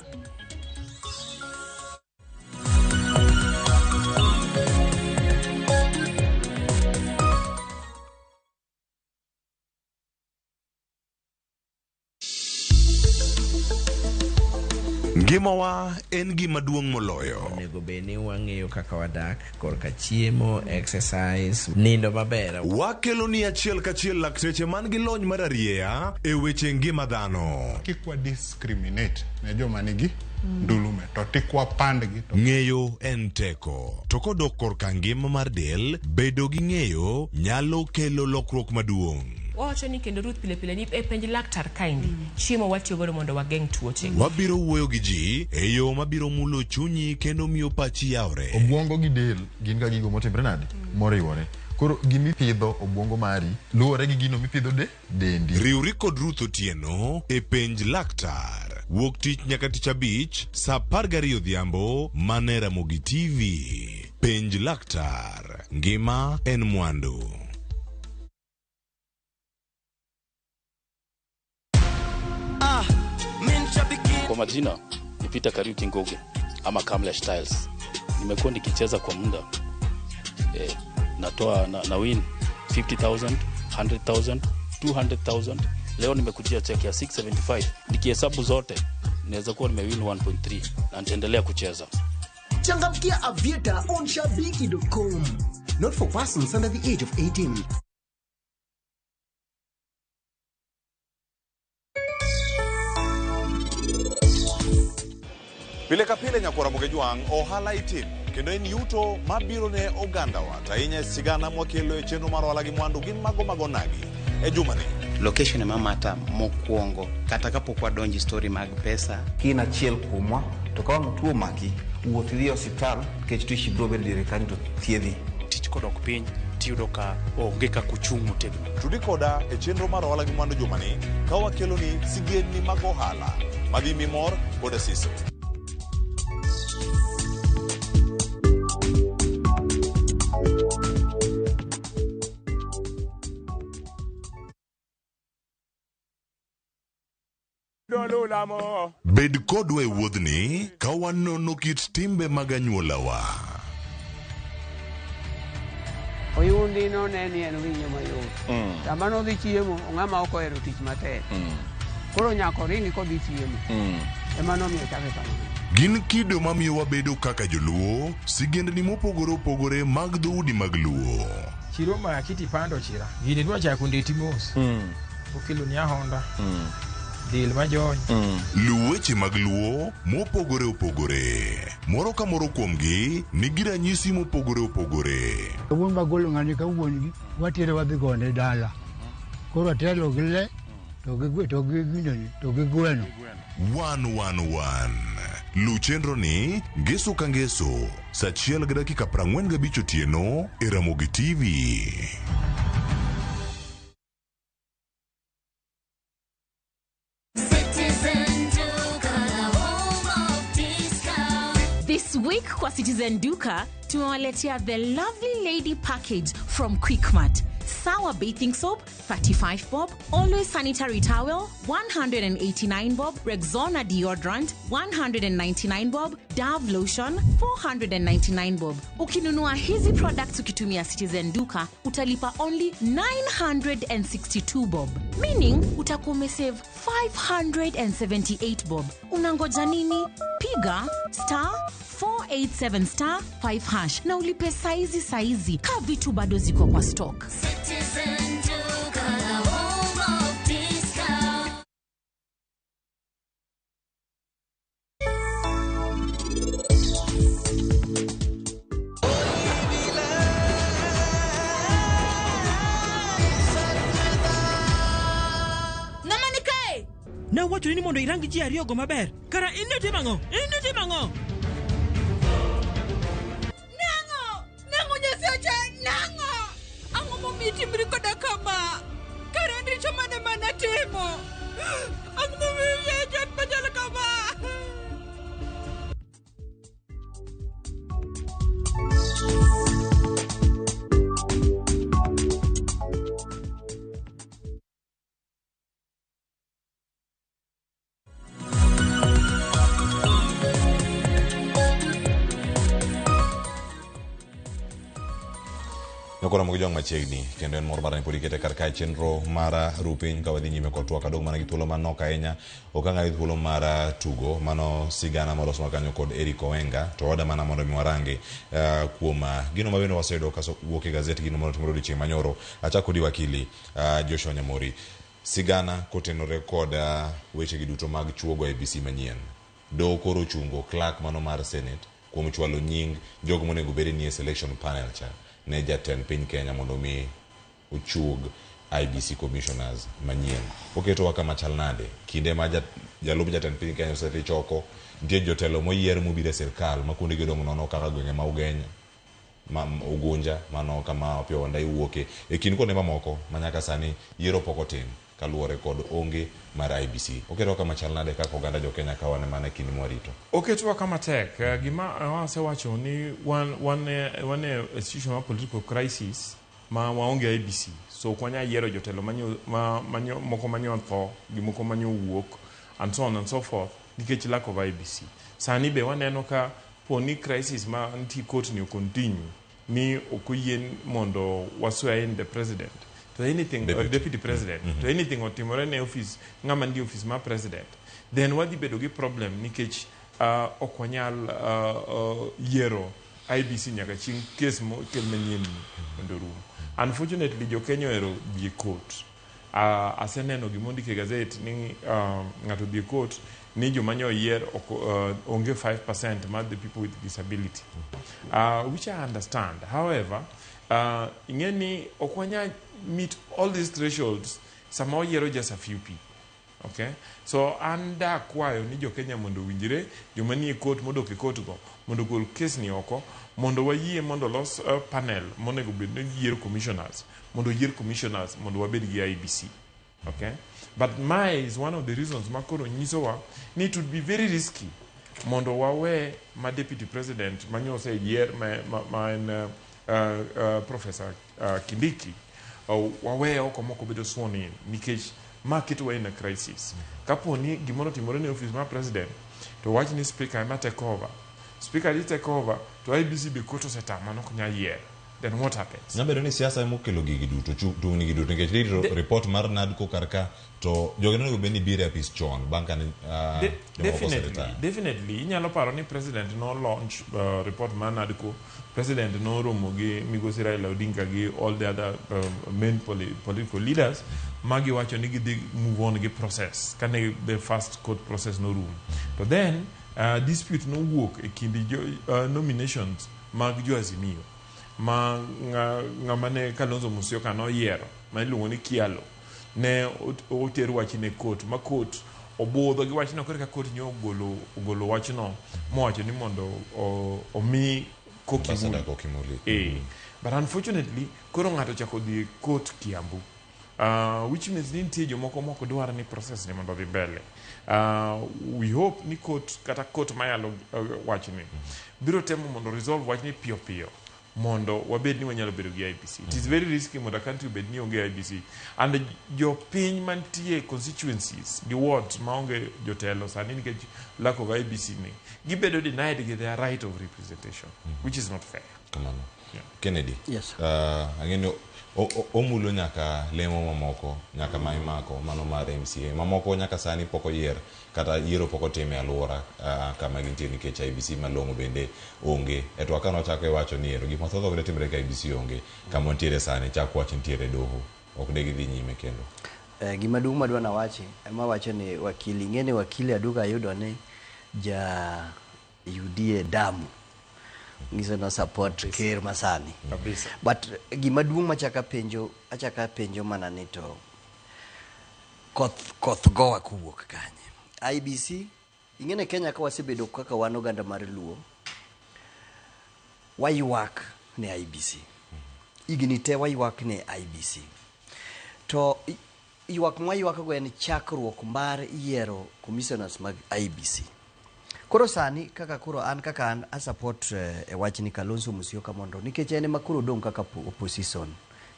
Ngimawa en gima duong' moloyo. Onego beni wang'eyo kaka wadak, korka chiemo, exercise, nindo maber. Wakelo ni achiel kachiel lakteche man gi lony mararieya e weche ngima dhano. Kikwa discriminate ne joma nigi ndulume to tikwa pandgi to ng'eyo en teko. To kodok korka ngima mar del, bedo gi ng'eyo nyalo kelo lokruok maduong'. Wacho ni kendo Ruth pile pile ni e penj laktar kaindi chiemo watiyo godo mondo wageng' tuoche. Wabiro wuoyo gi ji e yo mabiro mulo chunyi kendo miyo pachi yawre. Obwongo gi del gin ga gigo motimre nade moriwore. Koro gimipidho obwongo mari luwore gi gino mipidho dendi. Riwri kod Ruth Otieno e penj laktar. Wuok tich nyaka tich abich saa 12 odhiambo mane Ramogi TV. Penj laktar. Ngima en mwandu. Kwa majina ni Peter Kariuki Ngoge ama Kamlesh Styles. Nimekuwa nikicheza kwa muda. Natoa na win 50,000, 100,000, 200,000. Leo nimekujia check ya 675. Nikihesabu zote naweza kuwa nimewin 1.3 na nitaendelea kucheza. Changamkia Aviator on shabiki.com. Not for persons under the age of 18. Pile ka pile nyakora Mugejwang ohala itim kendo en yuto mabiro ne oganda wa tainya sigana mwakelo e chenro mar ohala gi mwandu gin mago nagi e juma ni. Location mamata mokwongo kata kapok wadonji story mag pesa kina chiel kumwa to ka wang' tuo maki wuoth idhi osiptal kech tuishi biro bedo dire kanyo to thiedhi tich kodok piny tiyudo ka onge ka kuchung' motegno. Tudi koda e chenro mar ohala gi mwandu juma ni ka wakelo ni sigeni mag ohala madhi mimor koda siso. Bed kodwa e wuodhni ka wanono kit timbe mag anyuolawa. Oyundi no neni en winyo mayot. Sama nodhi chiemo, ng'ama ok ohero tich matek. Koro nyako ringi kodhi chiemo. Ema nomiyo chake kamano. Gin kido mamiyo wabedo kaka joluo, sigendni mopogore opogore mag dhoudi mag luo. Chiro ma kiti pando chira. Gini dwa chako ndeti mos. Okelo ni ahonda. Dil majony. Luweche mag luo mopogore opogore. Moro ka moro kuomgi nigi ranyisi mopogore opogore. Wuon bagolo ng'ani ka wuongi watere wadhi gone dala. Koro atelo gi le to gi gweno. 111 Lu chenro ni ngeso ka ngeso saa 1:45 otieno e Ramogi TV. This week kwa Citizen Duka tumewaletea the lovely lady package from Quickmart. Sour bathing soap 35 bob, Always sanitary towel 189 bob, Rexona deodorant 199 bob, Dove lotion 499 bob. Ukinunua hizi products ukitumia Citizen Duka utalipa only 962 bob, meaning utakuwa umesave 578 bob. Unangoja nini? Piga *487*5# na ulipe saizi ka vitu bado ziko kwa stock. Citizen Duka, home of discount. Namanikae! Na wacho ni mondo irangi ji ariyogo maber. Kara in timo ang'o? Ang'o momiti mrikoda kama? Kare ndicho mane manatimo? Ang'o momiti mrikoda kama? Akora mo jong machiegni kendo en mor mar ni podikete kar kae chenro mara rupiny ka wadhi nyime kod twak adong mana gi thuolo manok ahinya okanga gi thuolo mara tugo mano sigana molos makanyo kod Eric Owenga to wada mana mondo mi warangi kuom gino mabende waseyudo kaso wuok e gazeti gino mondo timore odiochieng' manyoro achako di wakili Joshua Nyamori sigana kotenore kod weche gi duto mag chuogo IEBC manyien do koro chungo clerk mano mar Senate kuom chwalo nying jogo monego bed ni selection panel cha ne jatend piny Kenya mondo mi ochug IEBC commissioners manyien oketo kama chal nade kinde ma jalup jatend piny Kenya oseti choko nitie jotelo moyier mobiro e sirkal ma kuonde gedong nono kaka gwenge ma Ugenya ma Ugunja mano kama opio wanda iwuoke e kin kuonde mamoko manyaka sani yiero poko tim kaluwore kod onge mar IEBC oketo kama chal nade kaka oganda jo Kenya ka wane mana kinde mwarito oketo kama tek gima wasewacho ni one institution of political crisis ma waonge IEBC so kwanya yiero jotelo manyo moko manyo tho gi moko manyo wuok and so on and so forth nikech lack of IEBC sani be waneno ka poni crisis ma nti court ni continue ni okoyien mondo waswear in the president to anything or deputy president to anything otimore ne office ngama ndi office ma president then wadhi bedo gi problem nikech okwanyal yiero IEBC nyaka ching case mo kel manyien mondo rum unfortunately jo Kenya ero bi court aseneno gimondike gazette ni ngato bi court ni jomanyo yier onge 5% ma the people with disability which I understand however ingeni okwanya meet all these thresholds somehow yiero just a few people okay so anda kwayo ni jo Kenya mondo winjire jomanie court mondo ke court go mondo gol case ni oko mondo wayie mondo los panel monego bed ni yiero commissioners mondo wabed gi IEBC okay but my is one of the reasons makoro nyisowa need to be very risky mondo wawe ma deputy president manyose yier professor Kindiki wawe oko moko bedo sworn in nikech market wa in a crisis kapo ni gimoro timore ne office ma president to wach ni speaker ema take over to IEBC be koto setama no kunya yier then what happens nabedo ni siasa emo kelo gigi duto tungni gi duto nikech report mar NADCO karka to jogeno go beni bire apis chon banka ni definitely inyalo paro ni president no launch report mar NADCO president no romo gi migosi Raila Odinga gi all the other main political leaders magi wacho ni gidhi move on gi process kane the first court process no room to then dispute no wuok e kindi nominations mag jo Azimio ma ngamane Kalonzo Musyoka no yiero ma iluongo ni Kialo ne oteru wach ne court ma court obudho gi wach no ka court nyo ogolo wach no mowacho ni mondo omi Kokimuli but unfortunately koro ngato chako di court Kiambu which means ni nitie jomoko dwaro ni process ni mondo dhi mbele we hope ni court kata court mayalo wach ni biro temo mondo resolve wach ni piyo mondo wabed ni wanyalo bedo gi IEBC it is very risky mondo country bed ni onge IEBC and jo piny mantie constituencies the wards maonge jotelo sani nikech lack of IEBC ni gibedo denied gi their right of representation which is not fair kamano Kennedy yes angeni omulo nyaka lemo mamoko nyaka maimako mano mar MCA mamoko nyaka sani poko yier kata yiero poko time alwora kama gintie nikech IEBC malongo bende onge eto akano chako wacho ni ero gima thotho bende timre ka IEBC onge kama ntiere sani chako wacho ntiere doho ok de gidhi nyime kendo gima duong' madwa na wachi ema wacho ni wakili ngene wakili aduga yudo ni ja UDA damu ngiso na support ker masani kabisa but gima duong' achaka penjo mana ni to koth gowa kuwuok kanye IEBC ingene Kenya ka wasebedo kaka wan oganda mar Luo waywak ne IEBC igni te waywak ne IEBC to ywak go en chakruok mar yiero commissioners mag IEBC koro sani kaka an a support e wach ni Kalonzo Musyoka mondo nikech ene makuro dong kaka opposition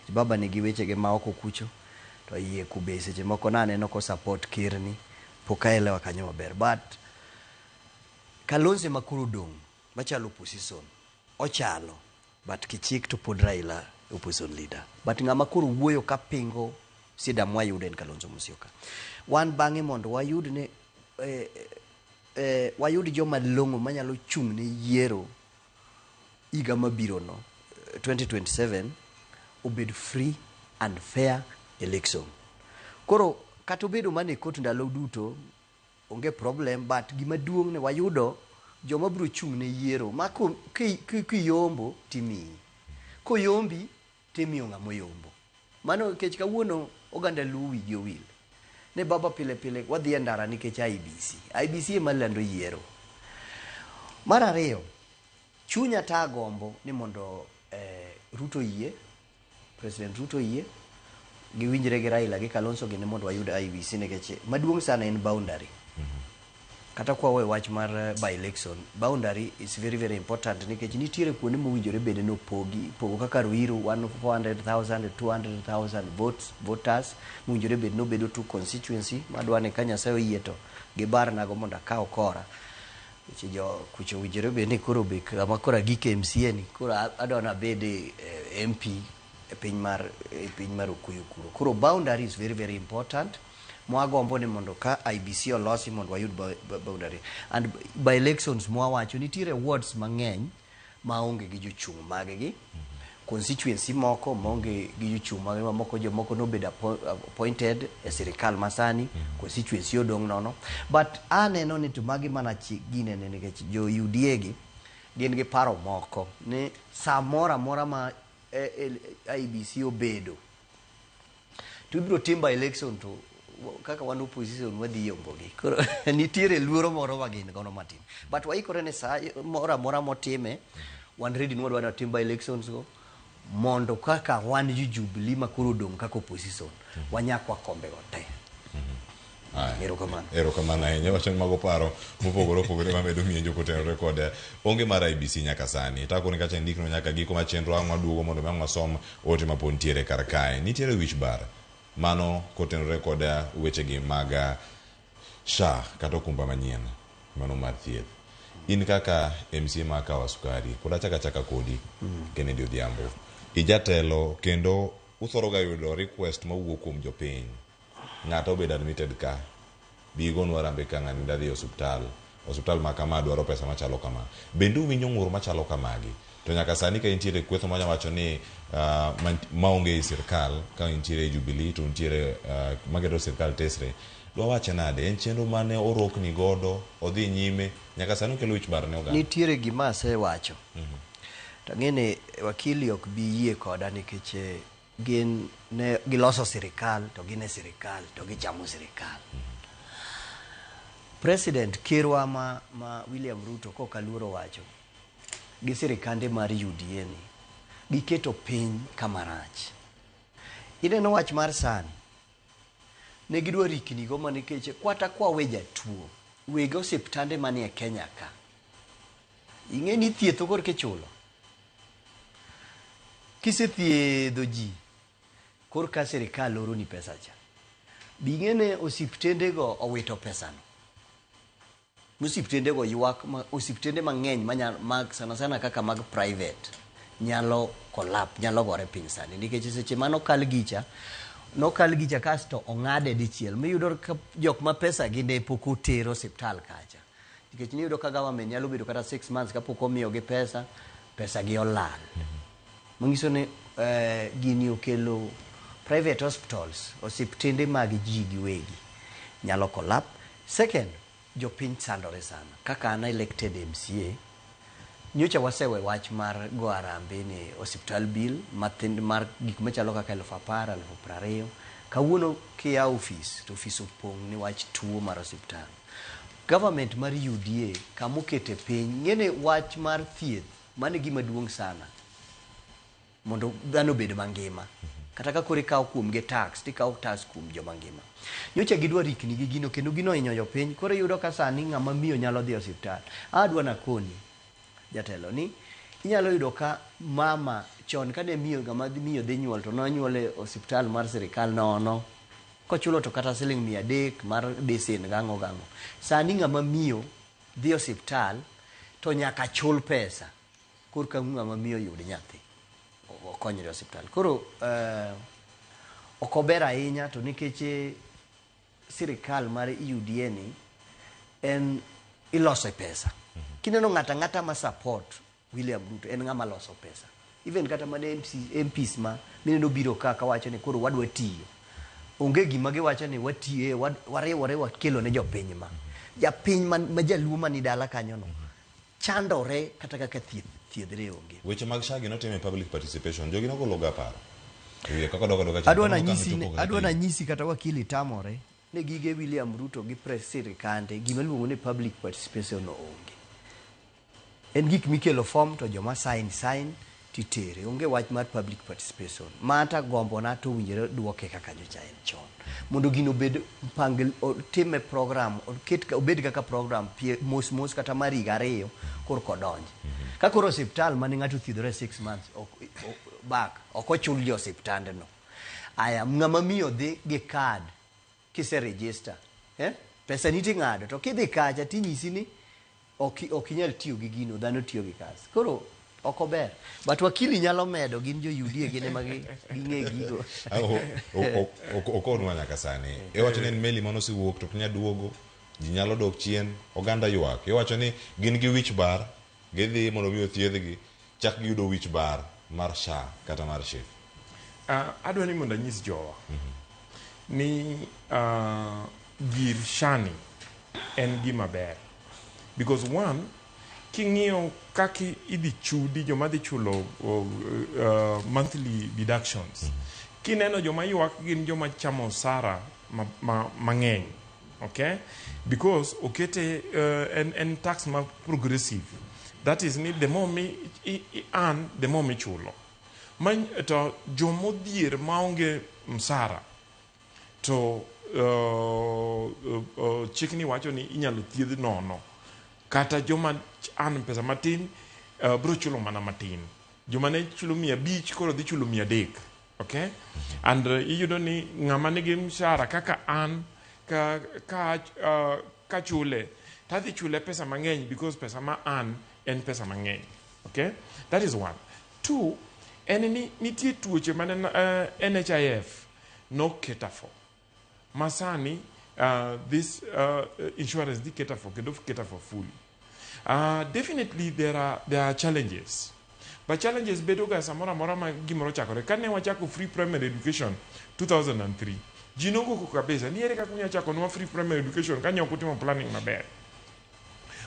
baba ni giweche ge ma oko kucho to yie kubese je moko nane no ko support kirni pokaelewa kanyo maber but Kalonzo makuro dong machalo opposition ochalo but kichik to pod Raila opposition leader. But ng'ama koro wuoyo ka pingo sida mwayudo en Kalonzo Musyoka. Wan bang'e mondo wayud ne wayud joma long'o manyalo chung' ne yiero higa mabiro no 2027 obed free and fair election. Koro kata obedo mane kot ndalo duto onge problem, but gima duong' ne wayudo joma biro chung' ne yiero ma kiyombo timiyi, koyombi timiyo ng'ama oyombo. Mano nikech kawuono oganda luw wigi owil ne baba pile pile wadhi e ndara nikech IBC ema lando yiero. Mar ariyo, chunya ta gombo ni mondo Ruto yie, President Ruto yie giwinjre gi Raila gi Kalonzo gi ne mondo wayud IBC nikech maduong' sana en boundary. Kata kwa we wach mar by election, boundary is very very important nikech nitiere kuonde mowinjore bede no pogo kaka Ruiru 400,000 200,000 voters mowinjore bede no bedo to constituency madwane ka Nyasaye oyie to gibar nago mondo akaw kora. Kucho winjore bede ni koro be kama kora gike MCA ni koro adona bede MP e piny mar Okuyu kuro. Koro boundary is very very important. Mwagombo ni mondo ka IBC olosi mondo wayud boundary. And by elections mwawacho nitiere wards mang'eny maonge gi jochung' maggi, constituency moko maonge gi jochung' maggi, jomoko nobedo appointed e sirikal masani, constituency odong' nono. But aneno ni to magi mana gine ne nikech jo UDA gi gin gi paro moko ni samora mora ma IBC obedo to ibiro tim by election to kaka wan opposition wadhi yombogi. Koro nitiere luoro moro ma gin gono matin. But waikore ne sa mora mora motime, wan ready nwadwa na tim by elections go mondo kaka wan Jubilee ma koro dong kaka opposition wanyakwa kombe go te. Erokamano ahinya. Wachon mago paro mopogore opogore mamedo mienjo kotenore kod onge mar IBC nyaka sani. Tako ni kacha ndikno nyaka giko ma chenro ang' maduogo mondo mi ang' masom ote mapod nitiere kar kae. Nitiere wich bar mano kotenore kod wechegi mag SHA kata okumba manyien mano mar thieth. In kaka MCA ma Kawa Sukari kod achaka kodi Kennedy Odhiambo ijatelo kendo uthoroga yudo request mawuok kuom jopiny, ng'ato obed admitted ka bigo nwarambe ka ng'ani ndadhi osuptal ma kama dwaro pesa machalo kama, bende uwinjo ng'ur machalo kamagi. To nyaka sani ka intiere kwetho manya wacho ni maonge sirkal ka intiere Jubilee to intiere magedo sirkal tesre, dwa wache nade en chenro mane orokni godo odhi nyime nyaka sani kelo wich bar ne oganda? Nitiere gima asewacho to ng'ene wakili ok bi yie koda nikech gin ne giloso sirkal to gin e sirkal to gichamo sirkal. President Kirwa ma William Ruto kokaluoro wacho gi sirikande mar UDA ni giketo piny kamarach. Ineno wach mar sani ne gidwa rikni go nikech kwata kwa weja tuo wego osiptande manie Kenya ka ing'e ni thietho kor kichulo kisethiedho ji kor ka sirikal oro ni pesa cha bing'ene osiptende go owito pesano. Osiptende go ywak osiptende mang'eny mag sana kaka mag private nyalo collapse, nyalo gore piny sani nikech seche mano kal gicha kasto ong'ade dichiel miyudo ka jok ma pesa gi ne pok otero osiptal kacha nikech niyudo ka government nyalo bedo kata 6 months kapok omiyo gi pesa gi olal. Mangiso ni gini okelo private hospitals, osiptende mag ji giwegi nyalo collapse. Second, jopiny sandore sana. Kaka ana elected MCA, nyocha wasewe wach mar go arambe ni hospital bill mathind mar gik machalo kaka 10,000, 20,000. Kawuono kia office, to office opong' ni wach tuo mar hospital. Government mar UDA kamokete piny, ng'ene wach mar thieth mane gima duong' sana mondo dhano bed mangima. Kata ka kore kawo kuom ge tax, tikawo tax kuom joma ngima. Nyocha gidwa rikni gi gino kendo gino hinyo jopiny. Koro yudo ka sani ng'ama miyo nyalo dhi osiptal. Adwa nakoni jatelo ni inyalo yudo ka mama chon kane miyo ng'ama miyo dhi nyuol to nonyuole osiptal mar sirikal nono kochulo to kata siling 300 mar desin gang'o. Sani ng'ama miyo dhi osiptal to nyaka chul pesa kor ka ng'ama miyo yud nyathi. konyre osiptal. Koro ok ober ahinya to nikech sirikal mar UDA ni en iloso pesa. Kineno ng'ata ma support William Ruto en ng'ama loso pesa. Even kata mane MPs ma mineno biro ka wacho ni koro wadwa tiyo. Onge gima giwacho ni watiye wariwore wakelo ne jopiny ma. Japiny ma jaluo mani dala kanyo no. Chandore kata kaka thiedhre onge. Weche mag shagi notime public participation. Jogi nogolo ga paro. Adwa na nyisi kata wakili tamore ne gige William Ruto gi press sirikande gima luongo ni public participation no onge. En gik mikelo form to joma sign titere. Onge wach mar public participation. Mata gombo na to winjere duoke kaka nyocha en chon. Mondo gino bed pangil time program obed kaka program mos kata mari gariyo kor kodonje. Ka koro hospital mane ng'ato thiedhore 6 months back ok ochul jo hospitande no. Aya ng'ama miyo dhi gi card kise register pesa niti ng'ado to kidhi kacha tinyisi ni ok inyal tiyo gi gino dhano tiyo gi kas. Koro ok ober. But wakili nyalo medo gin jo UDA gine ma ging'e gigo. Okonwa nyaka sani. Iwacho ni en meli manosiwuok to nya duogo. Ji nyalo dok chien. Oganda ywak. Iwacho ni gin gi wich bar. Gidhi mondo mi othiedhgi. Chak giyudo wich bar mar SHA kata mar SHIF. Adwa ni mondo anyis jowa. Ni gir shani en gima ber. Because one, king'iyo kaki idhi chudi joma dhi chulo monthly deductions. Kineno joma ywak gin joma chamo osara mang'eny. Okay? Because okete en tax ma progressive. That is, the more me earn, the more me chulo. To jomodhier maonge msara to chikni wacho ni inyalo thiedh nono. Kata joma an pesa matin bro chulo mana matin. Joma ne chulo 500 koro dhi chulo 300. Okay? And iyudo ni ng'ama nigi mshahara kaka an ka chule tadhi chule pesa mang'eny because pesa ma an en pesa mang'eny. Okay? That is one. Two, nitie tuoche mane NHIF no cater for. Masani this insurance did cater for, cater for fully. Definitely there are challenges. But challenges bedoga samora morama gimoro chakore. Kane wachako free primary education 2003. Jinongo kukabeza. Niere kakunya chako nwa free primary education kanya okutimo planning maber.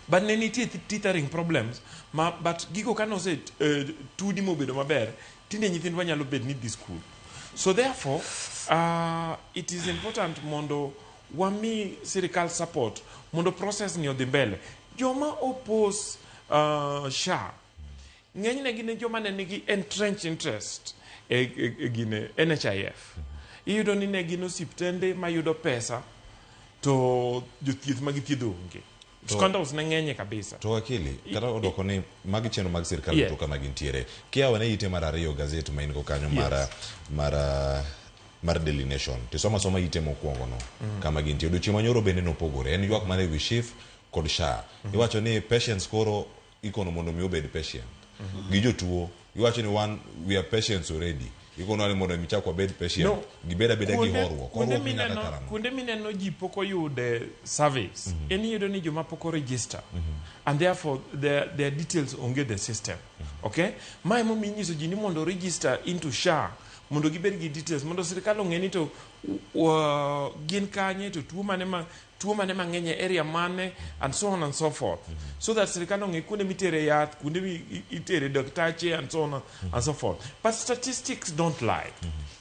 But ne nitie teethering problems. But gigo kano se tudi mo bedo maber. Tinde nyithindwa nyalo bed ni this school. So therefore, it is important mondo wami sirikal support mondo process ni odhi mbele. Joma oppose SHA ng'enyne gine joma ne nigi entrenched interest gine NHIF. Iyudo ni ne gin osiptende mayudo pesa to jothieth magithiedho onge. Scandals ne ng'enye kabisa. To wakili, kata odoko ni magi chenro mag sirikal to kama gintiere. Kia wane ite mar ariyo gazeti ma in go kanyo mar Daily Nation. Tisoma ite mokwongo no. Kama gintiere. Odiochieng' manyoro bende nopogore. En ywak mane wi SHIF kod SHA. Iwacho ni patients koro ikono mondo mi obed patient. Gi jotuo. Iwacho ni we are patients already. Ikono ni mondo mi chak wabed patient. Gibeda gi horruok. Kunde mineno ji poko yude service. Eni yudo ni joma poko register. And therefore their details onge the system. Okay? Mae mo minyiso ji ni mondo register into SHA. Mondo gibed gi details. Mondo sirikal ong'e ni to gin kanye to tuo mane mang'eny area mane and so on and so forth. So that sirikal ong'e kunde mitere yath, kunde mitere daktache and so on and so forth. But statistics don't lie.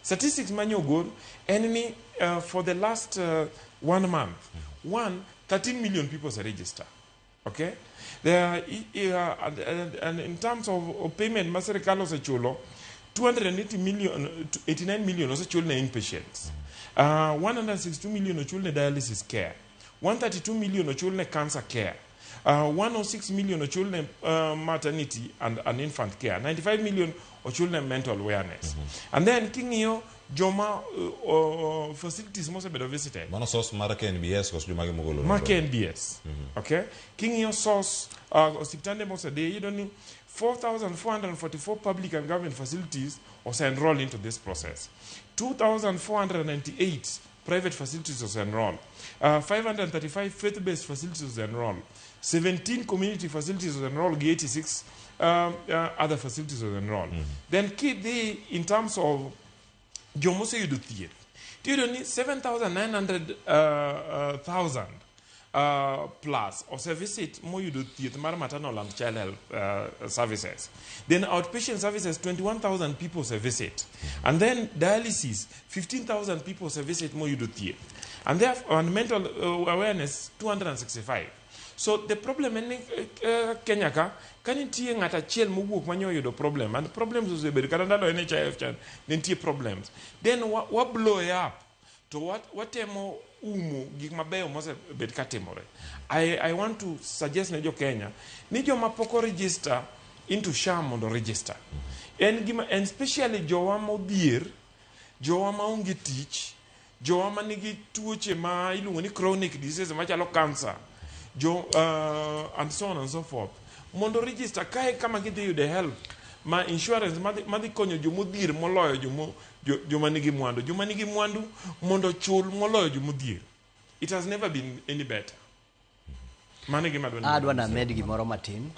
Statistics manyogo enemy for the last 1 month. 13 million people are registered. Okay? There and in terms of payment, Masarikalo Sechulo 89 million also children inpatients. 162 million children dialysis care. 132 million children cancer care. 106 million children maternity and infant care. 95 million children mental awareness. And then Kingio joma facilities mose bedo visited. Mano source mar KNBS koso joma gimogolo. Mar KNBS. Okay? King'iyo source osiptande mose de yudo ni 4,444 public and government facilities was enrolled into this process. 2,498 private facilities was enrolled. 535 faith-based facilities was enrolled. 17 community facilities was enrolled. 86 other facilities was enrolled. Then keep the in terms of Jomose you do theatre. Do you need 7,900,000 plus or service it more you do theatre, maternal and child health services. Then outpatient services, 21,000 people service it. And then dialysis, 15,000 people service it more you do theatre. And therefore, and mental awareness, 265. So the problem in Kenya can it see at a chill move when you the problem and the problems is the Canada NHIF then problems. Then what blow up to what emo gigmabeo mose bed katimore. I want to suggest Nejo Kenya Nijo mapoko register into sham on the register. And especially Joama beer, Joama ungi teach, Joama nigi tuoche ma ilu ni chronic disease machalo cancer. And so on and so forth. Mondo register kai kama give you the help. Ma insurance madi konyo jumudir moloyo jumanigi mwandu. Jumanigi mwandu mondo chul moloyo jumudir. It has never been any better. Manigi madwani. Adwa na med gimoro matin.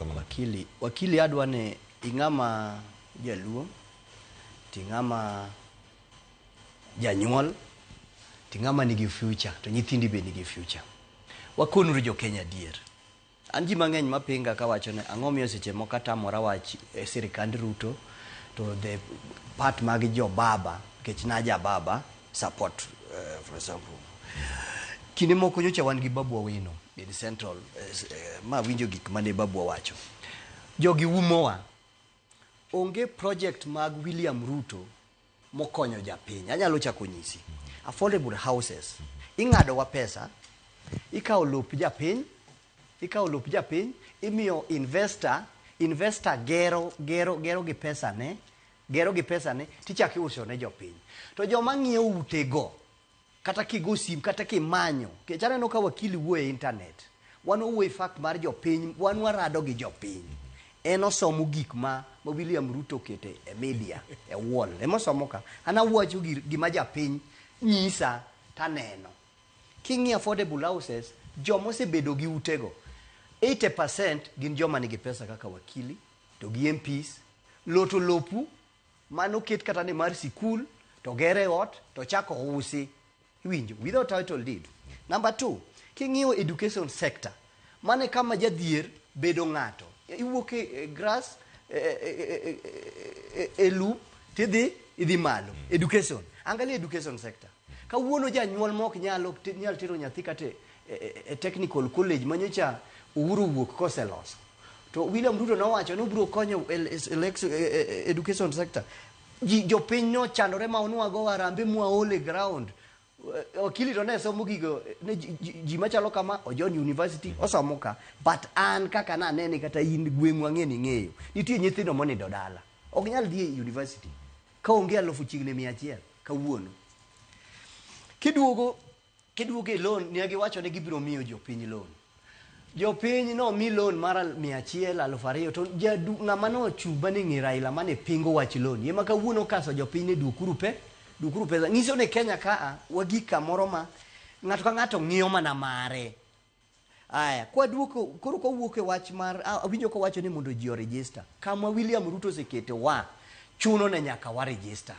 Wakili adwa ne ingama jaluo, tingama janyuol, tingama nigi future, to nyithindi be nigi future. Wakonuru jo Kenya dier. Anji mang'eny mapinga kawacho ne ang'omiyo seche mokata mora wach sirikand Ruto to the part mag jo baba kech naja baba support for example. Kinde moko nyocha wan gi Babu Owino in Central ma winjo gik mane Babu wacho. Jogi umowa. Onge project mag William Ruto mokonyo japiny. Anyalo chako nyisi. Affordable houses. Ing'ado wa pesa. Ikaw lop japiny, imiyo investor gero gi pesa ne, tichaki uso ne jopiny. To joma ng'iyo utego, kata kigo sim, kata kimanyo, kech aneno ka wakili wuoye internet, wan owuoye fact mar jopiny, wan warado gi jopiny. En osomo gik ma William Ruto kete e media, e wall, emosomo ka. Ana wacho gima japiny nyisa taneno. King affordable houses, jomo se bedo gi utego. 80% gin joma nigi pesa kaka wakili, to gi MPs, loto lopu, mano ket kata ne mar sikul, to gere ot, to chako usi, winjo, without title deed. Number 2, king'iyo education sector, mane kama jadhier bedo ng'ato. Iwuok e grass, loop, idhi malo. Education. Angalia education sector. Kawuono janyuol mok nyal tero nyathi kate e technical college manyocha Uhuru wuok koseloso. To William Ruto nowacho no bro konyo education sector. Jopiny no chandore ma onwago arambe mwaole ground. Wakili to ne somo gigo ne ji machalo kama Ojon University osomo ka, but an kaka na nene kata in gweng' wang'eni ng'eyo. Nitie nyithindo monindo dala. Ok nyal dhi e university. Ka onge 1,100 kawuono. Kiduogo e loan ne giwacho ne gibiro miyo jopiny loan. Jopiny no mi loan mara 100, 2,000 to ng'ama no chuba ni ng'i Raila mane pingo wach loan. Yema kawuono kaso jopiny ne dukuru pesa. Nyiso ne Kenya ka wagika moro ma ng'ato ka ng'ato ng'iyo mana mare. Aya, kwa duoko koro ko wuok e wach mar awinjo ko wacho ni mondo ji o register. Kama William Ruto sekete chuno ne nyaka wa register.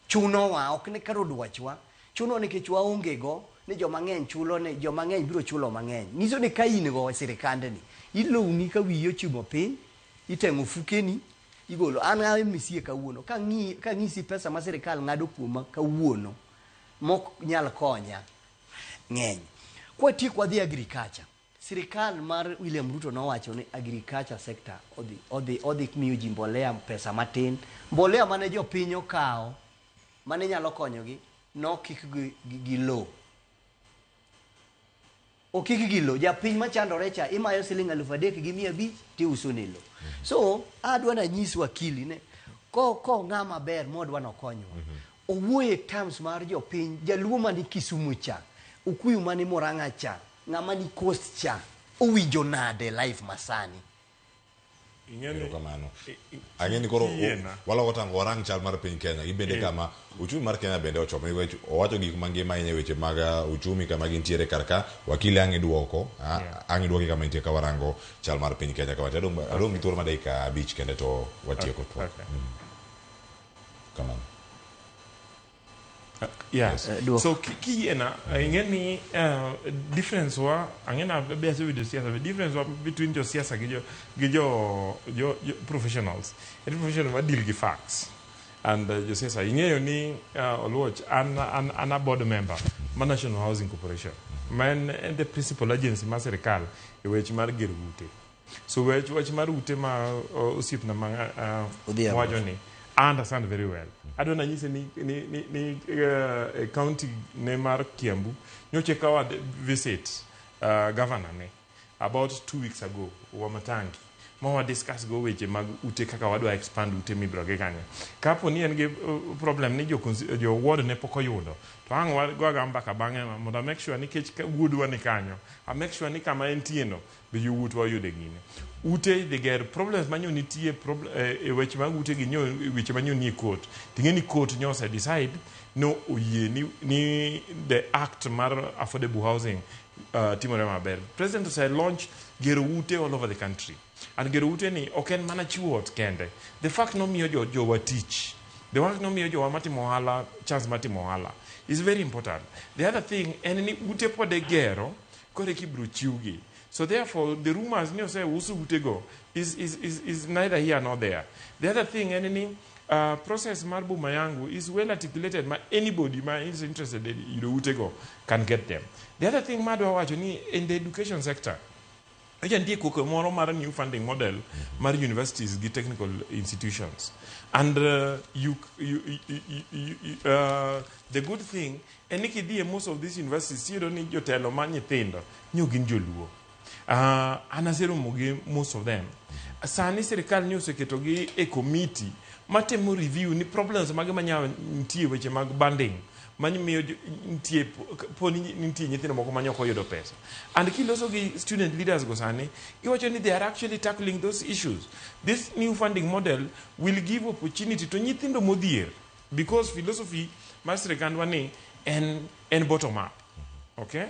Chuno ok ne karo dwachwa. Chuno nikech waonge go ni joma ng'eny chulo ne joma ng'eny biro chulo mang'eny. Nyiso ni ka in go sirikande ni ilowni ka wiyi ochimo piny, iteng'o fukeni, igolo an misie kawuono ka ng'isi pesa ma sirikal ng'ado kuoma kawuono mok nyal konya ng'eny. Kwa tiek wadhi agriculture. Sirikal mar William Ruto nowacho ni agriculture sector odhi miyo ji mbolea pesa matin. Mbolea mane jopiny okawo mane nyalo konyogi nokik gi low. Okik gi low. Japiny machandore cha imayo siling 3,500 ti uso ne low. So adwa na nyis wakili ne ko ng'ama ber modwa nokonywa owuoye terms mar jopiny jaluo mani Kisumu cha Ukuyu mani Murang'a cha ng'ama ni Coast cha owinjo nade life masani kamano ang'eni koro walogo tango warang chal mar piny Kenya gibende kama uchumi mar Kenya bende ochopo owacho gik mangima ahinya weche mag uchumi kama gintiere karka wakili ang'e duoko ang'e duoki kama nitie ka warango chal mar piny Kenya kama adong' gi thuolo mar dakika 5 kende to watieko twak kamano Yes. So kiyena ingeni difference wa angena be so with the siasa the difference wa between jo siasa gi jo professionals. The professional wa deal gi facts. And jo siasa ingeyo ni watch an a board member ma National Housing Corporation. Man the principal agency ma serikal e wech mar gero ute. So wech mar ute ma osip na wajo ni I understand very well. I don't know ni county Neymar Kiambu. Nyoche kawa visit governor ne about 2 weeks ago. Wamatangi. Mawa discuss go weche mag ute kaka wadwa expand ute mibroge kanya. Kapo ni en ge problem ni jo ward ne poko yudo. To ang go gamba ka bange mondo make sure ni kech wood wani kanyo. I make sure ni kama entieno be you wood wa yude gine. Ute they get problems manyo nitie weche mag ute gi nyo weche manyo ni court. Tingeni court nyo se decide no oye ni the act mar affordable housing timore maber. President said launch gero ute all over the country. And gero ute ni oken mana chiwot kende. The fact no miyo jo wa teach. The fact no miyo jo wa matimo ohala chance matimo ohala is very important. The other thing enni ute pode gero kore kibro chiugi. So therefore the rumors ni say usu ute go is neither here nor there. The other thing enni process marbu mayangu is well articulated. Anybody is interested in ute go can get them. The other thing madwa wacho ni in the education sector again, the new funding model, mar universities, the technical institutions, and the good thing, and most of these universities, you don't need your telomani tender, new ginjuluo. Anaserumogi most of them. Sani serikali new secretary a committee, matemu review ni problems magamanya ntie weche mag banding. Many ntie poni ntie nyithindo moko manyoko yudo pesa. And kiloso gi student leaders gosani, they are actually tackling those issues. This new funding model will give opportunity to nyithindo modhier because philosophy master kandwani and bottom up. Okay?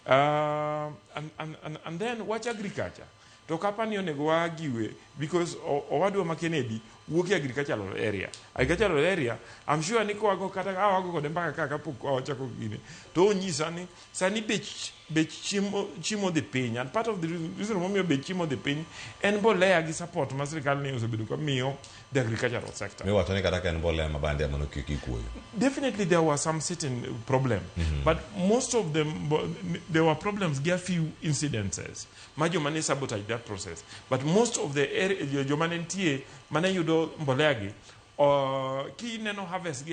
And then watch agriculture. To kapani onego wagiwe because owadwa ma Kennedy wuok e agricultural area. Agricultural area, I'm sure niko wago kata wago kode mpaka kaka wachako gine. To onyisa ni sani bech chimo de piny, and part of the reason why bech chimo de piny en mbolea gi support ma sirkal ne osebedo ka miyo the agricultural sector. Definitely there were some certain problem, but most of them there were problems, there few incidences. Majo mane sabotage that process, but most of the jomanentie mane yudo mbolea gi ki neno harvest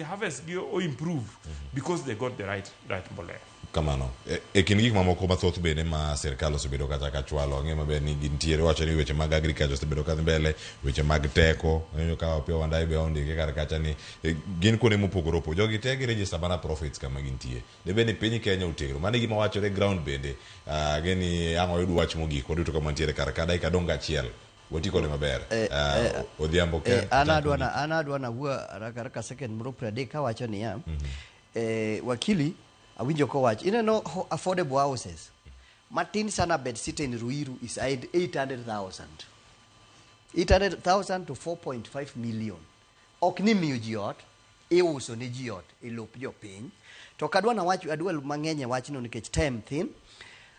gi o improve because they got the right mbolea. Kamano kin gik mamoko mathoth bende ma serikal osebedo kata ka chwalo ang'e maber ni gintiere wacho ni weche mag agriculture osebedo kadhi mbele, weche mag teko ng'eyo ka opio wandai be ondike kar kacha ni gin kuonde mopogore opogore jogi te gi register mana profits kama gintie. Debe ni piny Kenya otegro mane gima wachore ground bende geni ang' oyud wach mogik waduto kama ntiere kar ka dakika dong' achiel watiko ne maber odhiambo ke anadwa na wuo raka second moro 30 ka wacho niya wakili awinjo ko wach ineno affordable houses matin sana bed sitting in Ruiru is 800,000 to 4.5 million ok ni miyo ji ot iuso ne ji ot e lop jopiny. To kadwa na wach adwa mang'eny wachno nikech time thin.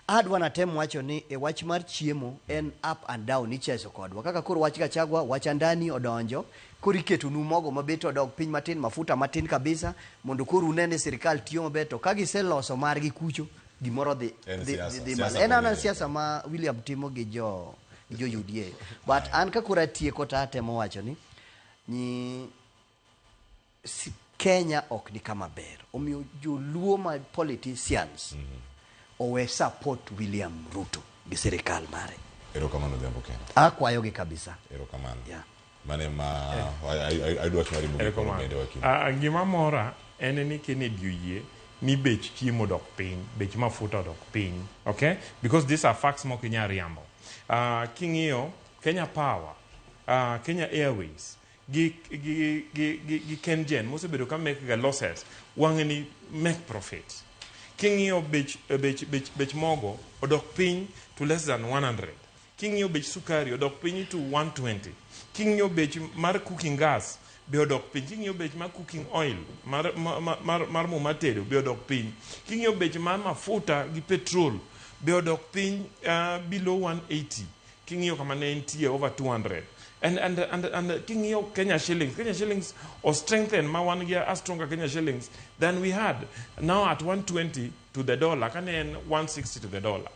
Adwa na tem wacho ni e wach mar chiemo en up and down icheso kodwa kaka koro wach Gachagua wacha ndani odonjo koro iketo nu mogo mabet odog piny matin mafuta matin kabisa mondo koro unene sirikal tiyo maber to ka giseloso margi kucho gimoro dhi en siasa ma William timo gi jo UDA. But an ka koro atieko ta temo wacho ni Kenya ok ni kama ber omiyo joluo ma politicians owe support William Ruto gi serikal mare. Erokamano Dhiambo Ken. Akwayo gi kabisa. Erokamano. Yeah. mane ma adwa chmari mugi koro bende wakili. Gima mora en ni Kennedy oyie ni bech chiemo dok piny, bech mafuta dok piny, okay? Because these are facts moko inya riambo. King'iyo Kenya Power, Kenya Airways, gi KenGen mosebedo ka make ga losses, wang'e ni make profit. King'iyo bech mogo odok piny to less than 100. King'iyo bech sukari odok piny to 120. King'iyo bech mar cooking gas be odok piny. King'iyo bech mar cooking oil mar mo matedo be odok piny. King'iyo bech mar mafuta gi petrol be odok piny below 180. King'iyo kama ne entie over 200. And king'iyo Kenya shillings or strengthen ma wan gi a stronger Kenya shillings than we had. Now at 120 to the dollar, can 160 to the dollar.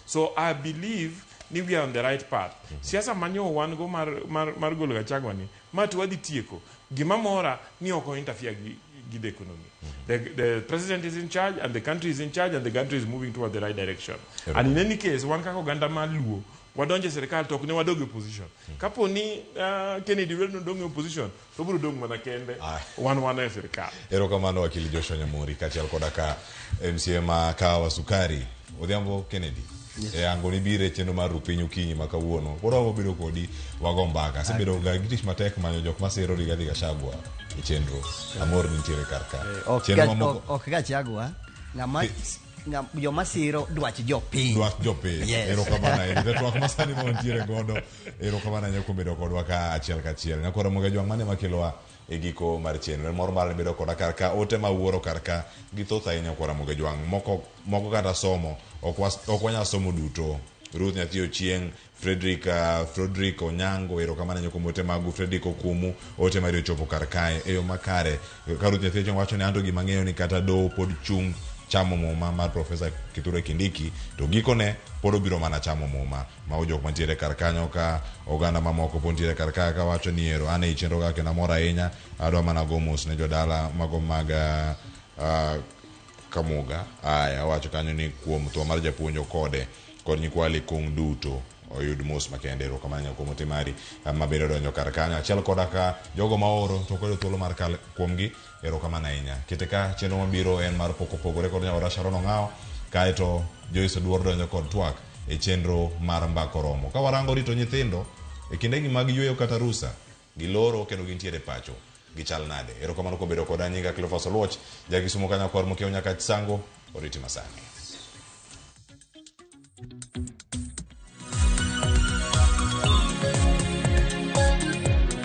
So I believe ni we are on the right path. Siasa manyo wan go mar golo Gachagua ni ma tuwadhi tieko. Gima mora ni oko interfere gi the economy. The president is in charge and the country is in charge and the country is moving toward the right direction. And in any case, wan kako ganda maluo wadonje serikal tok ne wadoge opposition. Kapo ni Kennedy no donge opposition, to buru dong mana kende wan e serikal. Erokamano wakili Joshua Nyamuri kachiel koda ka MCA ma Kawa Sukari. Odhiambo Kennedy. Angoni bire chenro mar rupiny okinyi ma kawuono. Koro wabedo kodi wago mbaka. Asebedo ga gitich matek manyo jok masero Rigathi Gachagua e chenro. Amor nitiere karka. Ok Gachagua. Joma siro dwach jopiny. Dwach jopiny. Erokamano. Twak masani montiere godo. Erokamano nyako bedo kodwa ka achiel kachiel. Nyako Ramogi jwang' mane makelowa e giko mar chenro. Mor mar bedo koda karka ote ma wuoro karka gi thoth ahinya kwa Ramogi jwang'. Moko kata somo ok wanya somo duto. Ruth Nyathi Ochieng, Frederick Onyango, erokamano nyako mote magu Frederick Okumu, ote mari ochopo karkae e yo makare. Ka Ruth Nyathi Ochieng wacho ni anto gima ng'eyo ni kata do pod chung chamo muma mar Profesa Kithure Kindiki, to gikone pod obiro mana chamo muma ma ojok mantiere karkanyo ka oganda mamoko pod ntiere karka ka wacho ni ero ane i chenro kake namor ahinya adwa mana go mos ne jodala mago mag Kamuga. Aya wacho kanyo ni kuom tho mar japuonjo kod nyikwali kong duto oyud mos makende. Erokamano nyako mote mari mabedo donjo karkanyo achiel koda ka jogo maoro to kod thuolo mar kal kuomgi. Erokamano ahinya. Kete ka chenro mabiro en mar pogore kod nyawara Sharon Ong'ao, kaeto Joyce Oduor donjo kod twak e chenro mar mbako romo. Ka warango rito nyithindo e kindegi mag yweyo kata rusa, giloro kendo gintiere pacho, gichal nade. Erokamano kobedo koda nyinga Cleophas Oluoch, jagisumo kanya kwar mokiewo nyaka chisango, oriti masani.